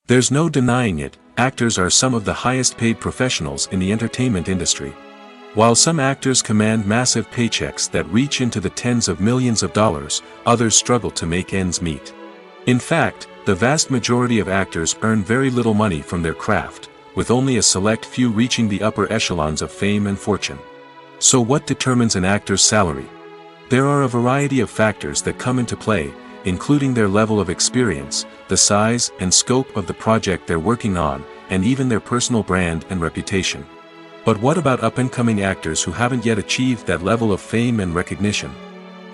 There's no denying it, actors are some of the highest paid professionals in the entertainment industry. While some actors command massive paychecks that reach into the tens of millions of dollars, others struggle to make ends meet. In fact, the vast majority of actors earn very little money from their craft, with only a select few reaching the upper echelons of fame and fortune. So what determines an actor's salary? There are a variety of factors that come into play, including their level of experience, the size and scope of the project they're working on, and even their personal brand and reputation. But what about up-and-coming actors who haven't yet achieved that level of fame and recognition?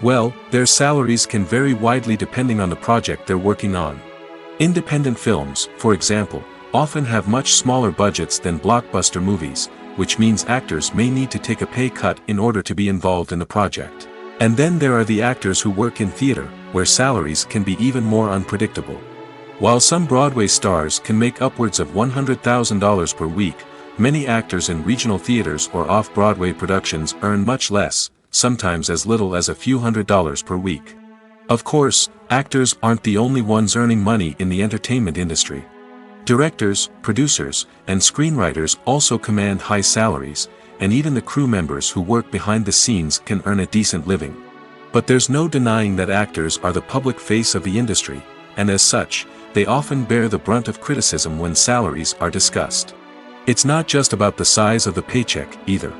Well, their salaries can vary widely depending on the project they're working on. Independent films, for example, often have much smaller budgets than blockbuster movies, which means actors may need to take a pay cut in order to be involved in the project. And then there are the actors who work in theater, where salaries can be even more unpredictable. While some Broadway stars can make upwards of $100,000 per week, many actors in regional theaters or off-Broadway productions earn much less, sometimes as little as a few $100s per week. Of course, actors aren't the only ones earning money in the entertainment industry. Directors, producers, and screenwriters also command high salaries, and even the crew members who work behind the scenes can earn a decent living. But there's no denying that actors are the public face of the industry, and as such, they often bear the brunt of criticism when salaries are discussed. It's not just about the size of the paycheck, either.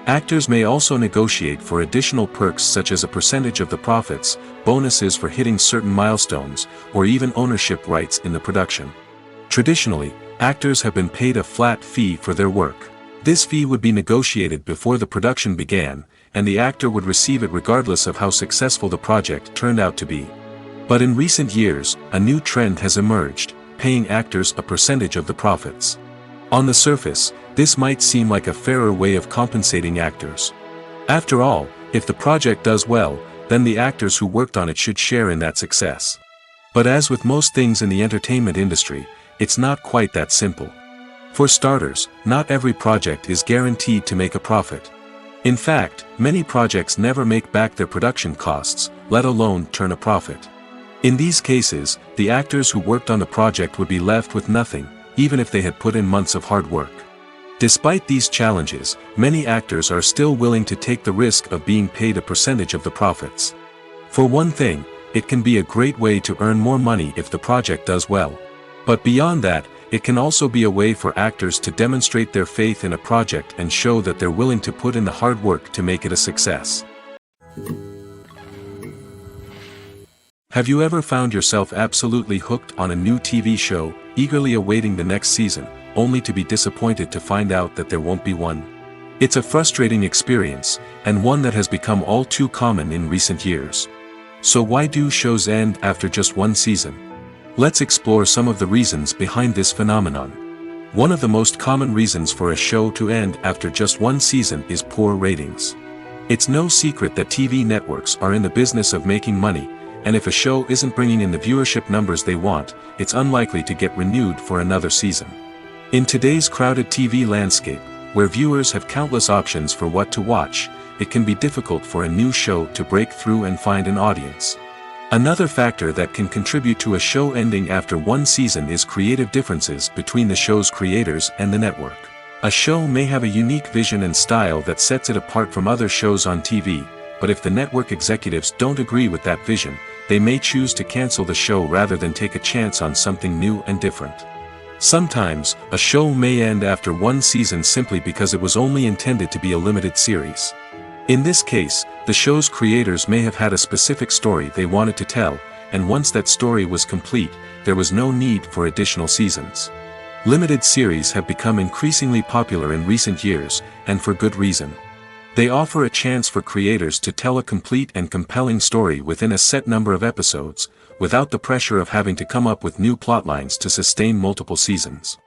Actors may also negotiate for additional perks such as a percentage of the profits, bonuses for hitting certain milestones, or even ownership rights in the production. Traditionally, actors have been paid a flat fee for their work. This fee would be negotiated before the production began, and the actor would receive it regardless of how successful the project turned out to be. But in recent years, a new trend has emerged, paying actors a percentage of the profits. On the surface, this might seem like a fairer way of compensating actors. After all, if the project does well, then the actors who worked on it should share in that success. But as with most things in the entertainment industry, it's not quite that simple. For starters, not every project is guaranteed to make a profit. In fact, many projects never make back their production costs, let alone turn a profit. In these cases, the actors who worked on the project would be left with nothing, even if they had put in months of hard work. Despite these challenges, many actors are still willing to take the risk of being paid a percentage of the profits. For one thing, it can be a great way to earn more money if the project does well. But beyond that, it can also be a way for actors to demonstrate their faith in a project and show that they're willing to put in the hard work to make it a success. Have you ever found yourself absolutely hooked on a new TV show, eagerly awaiting the next season, only to be disappointed to find out that there won't be one? It's a frustrating experience, and one that has become all too common in recent years. So why do shows end after just one season? Let's explore some of the reasons behind this phenomenon. One of the most common reasons for a show to end after just one season is poor ratings. It's no secret that TV networks are in the business of making money, and if a show isn't bringing in the viewership numbers they want, it's unlikely to get renewed for another season. In today's crowded TV landscape, where viewers have countless options for what to watch, it can be difficult for a new show to break through and find an audience. Another factor that can contribute to a show ending after one season is creative differences between the show's creators and the network. A show may have a unique vision and style that sets it apart from other shows on TV, but if the network executives don't agree with that vision, they may choose to cancel the show rather than take a chance on something new and different. Sometimes, a show may end after one season simply because it was only intended to be a limited series. In this case, the show's creators may have had a specific story they wanted to tell, and once that story was complete, there was no need for additional seasons. Limited series have become increasingly popular in recent years, and for good reason. They offer a chance for creators to tell a complete and compelling story within a set number of episodes, without the pressure of having to come up with new plotlines to sustain multiple seasons.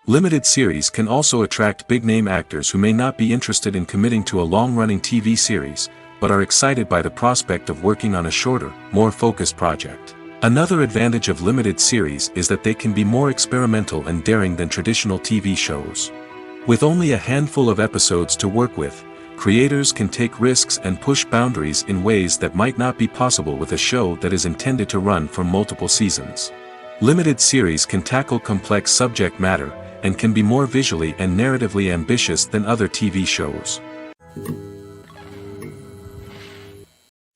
Limited series can also attract big-name actors who may not be interested in committing to a long-running TV series, but are excited by the prospect of working on a shorter, more focused project. Another advantage of limited series is that they can be more experimental and daring than traditional TV shows. With only a handful of episodes to work with, creators can take risks and push boundaries in ways that might not be possible with a show that is intended to run for multiple seasons. Limited series can tackle complex subject matter, and can be more visually and narratively ambitious than other TV shows.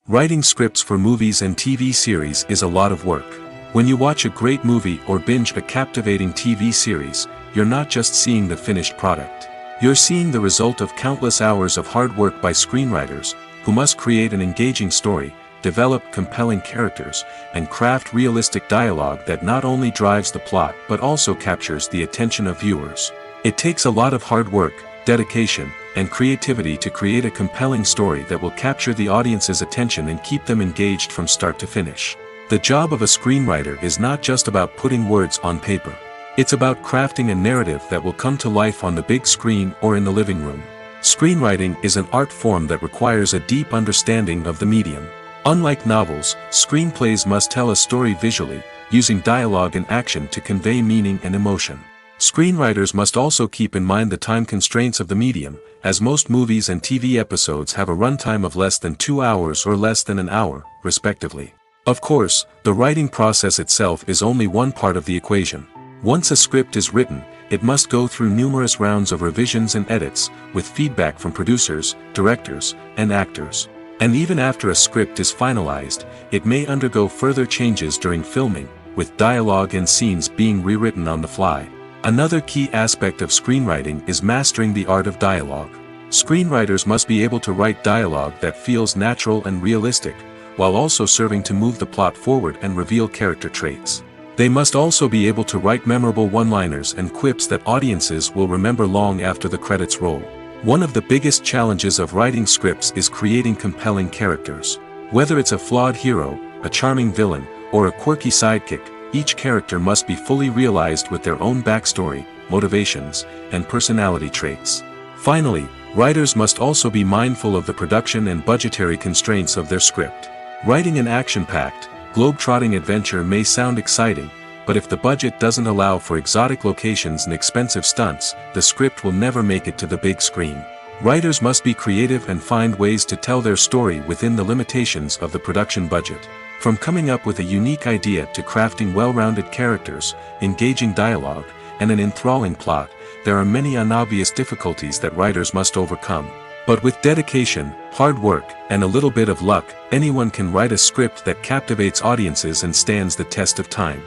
Writing scripts for movies and TV series is a lot of work. When you watch a great movie or binge a captivating TV series, you're not just seeing the finished product. You're seeing the result of countless hours of hard work by screenwriters, who must create an engaging story, develop compelling characters, and craft realistic dialogue that not only drives the plot but also captures the attention of viewers. It takes a lot of hard work, dedication, and creativity to create a compelling story that will capture the audience's attention and keep them engaged from start to finish. The job of a screenwriter is not just about putting words on paper. It's about crafting a narrative that will come to life on the big screen or in the living room. Screenwriting is an art form that requires a deep understanding of the medium. Unlike novels, screenplays must tell a story visually, using dialogue and action to convey meaning and emotion. Screenwriters must also keep in mind the time constraints of the medium, as most movies and TV episodes have a runtime of less than 2 hours or less than an hour, respectively. Of course, the writing process itself is only one part of the equation. Once a script is written, it must go through numerous rounds of revisions and edits, with feedback from producers, directors, and actors. And even after a script is finalized, it may undergo further changes during filming, with dialogue and scenes being rewritten on the fly. Another key aspect of screenwriting is mastering the art of dialogue. Screenwriters must be able to write dialogue that feels natural and realistic, while also serving to move the plot forward and reveal character traits. They must also be able to write memorable one-liners and quips that audiences will remember long after the credits roll. One of the biggest challenges of writing scripts is creating compelling characters. Whether it's a flawed hero, a charming villain, or a quirky sidekick, each character must be fully realized with their own backstory, motivations, and personality traits. Finally, writers must also be mindful of the production and budgetary constraints of their script. Writing an action-packed, globe-trotting adventure may sound exciting, but if the budget doesn't allow for exotic locations and expensive stunts, the script will never make it to the big screen. Writers must be creative and find ways to tell their story within the limitations of the production budget. From coming up with a unique idea to crafting well-rounded characters, engaging dialogue, and an enthralling plot, there are many unobvious difficulties that writers must overcome. But with dedication, hard work, and a little bit of luck, anyone can write a script that captivates audiences and stands the test of time.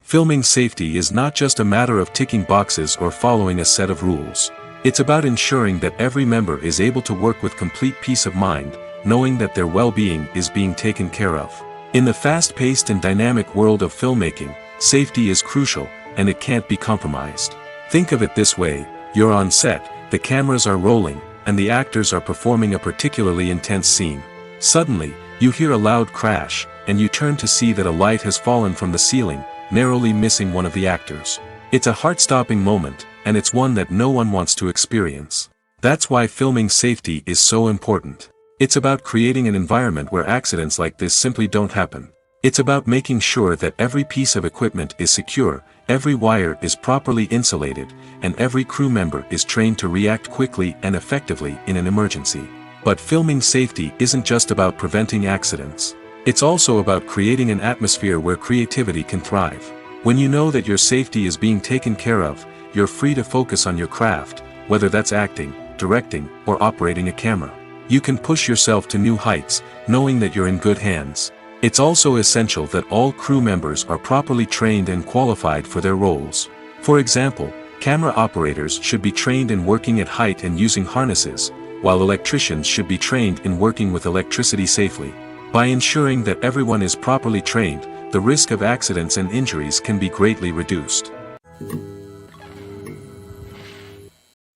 Filming safety is not just a matter of ticking boxes or following a set of rules. It's about ensuring that every member is able to work with complete peace of mind, knowing that their well-being is being taken care of. In the fast-paced and dynamic world of filmmaking, safety is crucial, and it can't be compromised. Think of it this way: you're on set, the cameras are rolling, and the actors are performing a particularly intense scene. Suddenly, you hear a loud crash, and you turn to see that a light has fallen from the ceiling, narrowly missing one of the actors. It's a heart-stopping moment, and it's one that no one wants to experience. That's why filming safety is so important. It's about creating an environment where accidents like this simply don't happen. It's about making sure that every piece of equipment is secure, every wire is properly insulated, and every crew member is trained to react quickly and effectively in an emergency. But filming safety isn't just about preventing accidents. It's also about creating an atmosphere where creativity can thrive. When you know that your safety is being taken care of, you're free to focus on your craft, whether that's acting, directing, or operating a camera. You can push yourself to new heights, knowing that you're in good hands. It's also essential that all crew members are properly trained and qualified for their roles. For example, camera operators should be trained in working at height and using harnesses, while electricians should be trained in working with electricity safely. By ensuring that everyone is properly trained, the risk of accidents and injuries can be greatly reduced.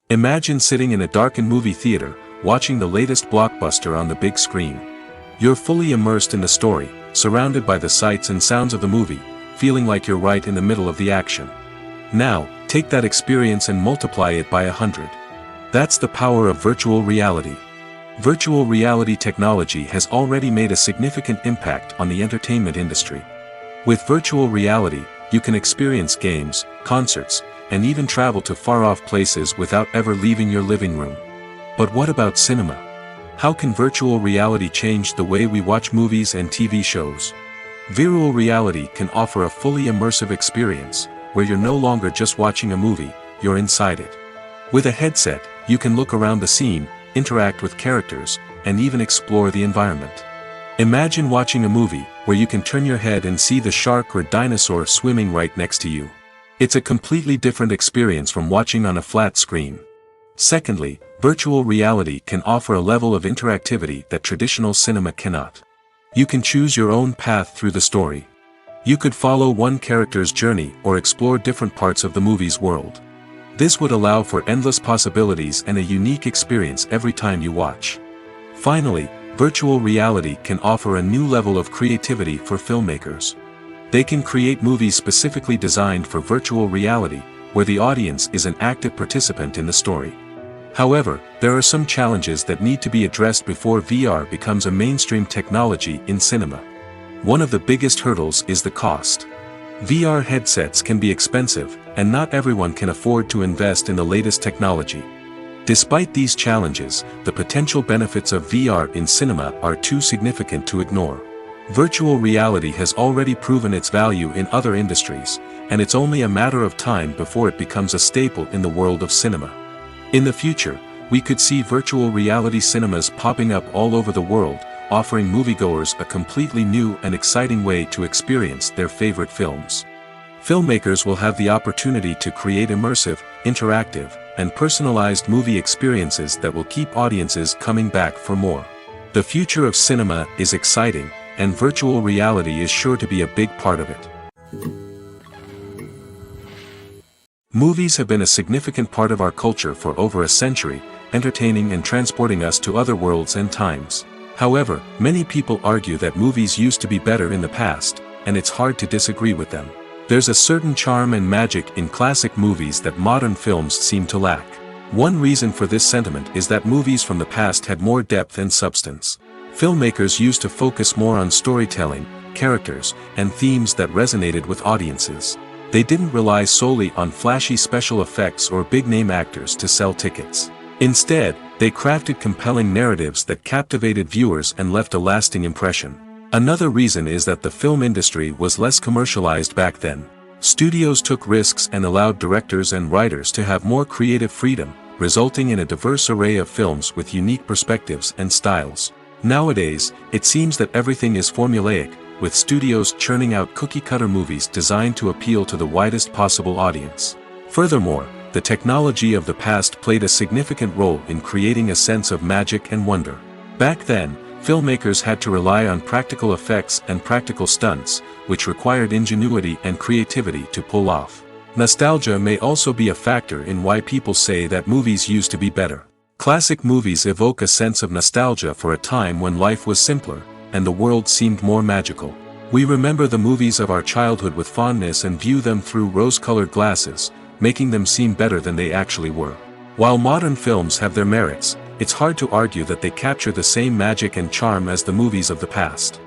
Imagine sitting in a darkened movie theater, watching the latest blockbuster on the big screen. You're fully immersed in the story, surrounded by the sights and sounds of the movie, feeling like you're right in the middle of the action. Now, take that experience and multiply it by 100. That's the power of virtual reality. Virtual reality technology has already made a significant impact on the entertainment industry. With virtual reality, you can experience games, concerts, and even travel to far-off places without ever leaving your living room. But what about cinema? How can virtual reality change the way we watch movies and TV shows? Virtual reality can offer a fully immersive experience, where you're no longer just watching a movie, you're inside it. With a headset, you can look around the scene, interact with characters, and even explore the environment. Imagine watching a movie, where you can turn your head and see the shark or dinosaur swimming right next to you. It's a completely different experience from watching on a flat screen. Secondly, virtual reality can offer a level of interactivity that traditional cinema cannot. You can choose your own path through the story. You could follow one character's journey or explore different parts of the movie's world. This would allow for endless possibilities and a unique experience every time you watch. Finally, virtual reality can offer a new level of creativity for filmmakers. They can create movies specifically designed for virtual reality, where the audience is an active participant in the story. However, there are some challenges that need to be addressed before VR becomes a mainstream technology in cinema. One of the biggest hurdles is the cost. VR headsets can be expensive, and not everyone can afford to invest in the latest technology. Despite these challenges, the potential benefits of VR in cinema are too significant to ignore. Virtual reality has already proven its value in other industries, and it's only a matter of time before it becomes a staple in the world of cinema. In the future, we could see virtual reality cinemas popping up all over the world, offering moviegoers a completely new and exciting way to experience their favorite films. Filmmakers will have the opportunity to create immersive, interactive, and personalized movie experiences that will keep audiences coming back for more. The future of cinema is exciting, and virtual reality is sure to be a big part of it. Movies have been a significant part of our culture for over a century, entertaining and transporting us to other worlds and times. However, many people argue that movies used to be better in the past, and it's hard to disagree with them. There's a certain charm and magic in classic movies that modern films seem to lack. One reason for this sentiment is that movies from the past had more depth and substance. Filmmakers used to focus more on storytelling, characters, and themes that resonated with audiences. They didn't rely solely on flashy special effects or big-name actors to sell tickets. Instead, they crafted compelling narratives that captivated viewers and left a lasting impression. Another reason is that the film industry was less commercialized back then. Studios took risks and allowed directors and writers to have more creative freedom, resulting in a diverse array of films with unique perspectives and styles. Nowadays, it seems that everything is formulaic, with studios churning out cookie-cutter movies designed to appeal to the widest possible audience. Furthermore, the technology of the past played a significant role in creating a sense of magic and wonder. Back then, filmmakers had to rely on practical effects and practical stunts, which required ingenuity and creativity to pull off. Nostalgia may also be a factor in why people say that movies used to be better. Classic movies evoke a sense of nostalgia for a time when life was simpler, and the world seemed more magical. We remember the movies of our childhood with fondness and view them through rose-colored glasses, making them seem better than they actually were. While modern films have their merits, it's hard to argue that they capture the same magic and charm as the movies of the past.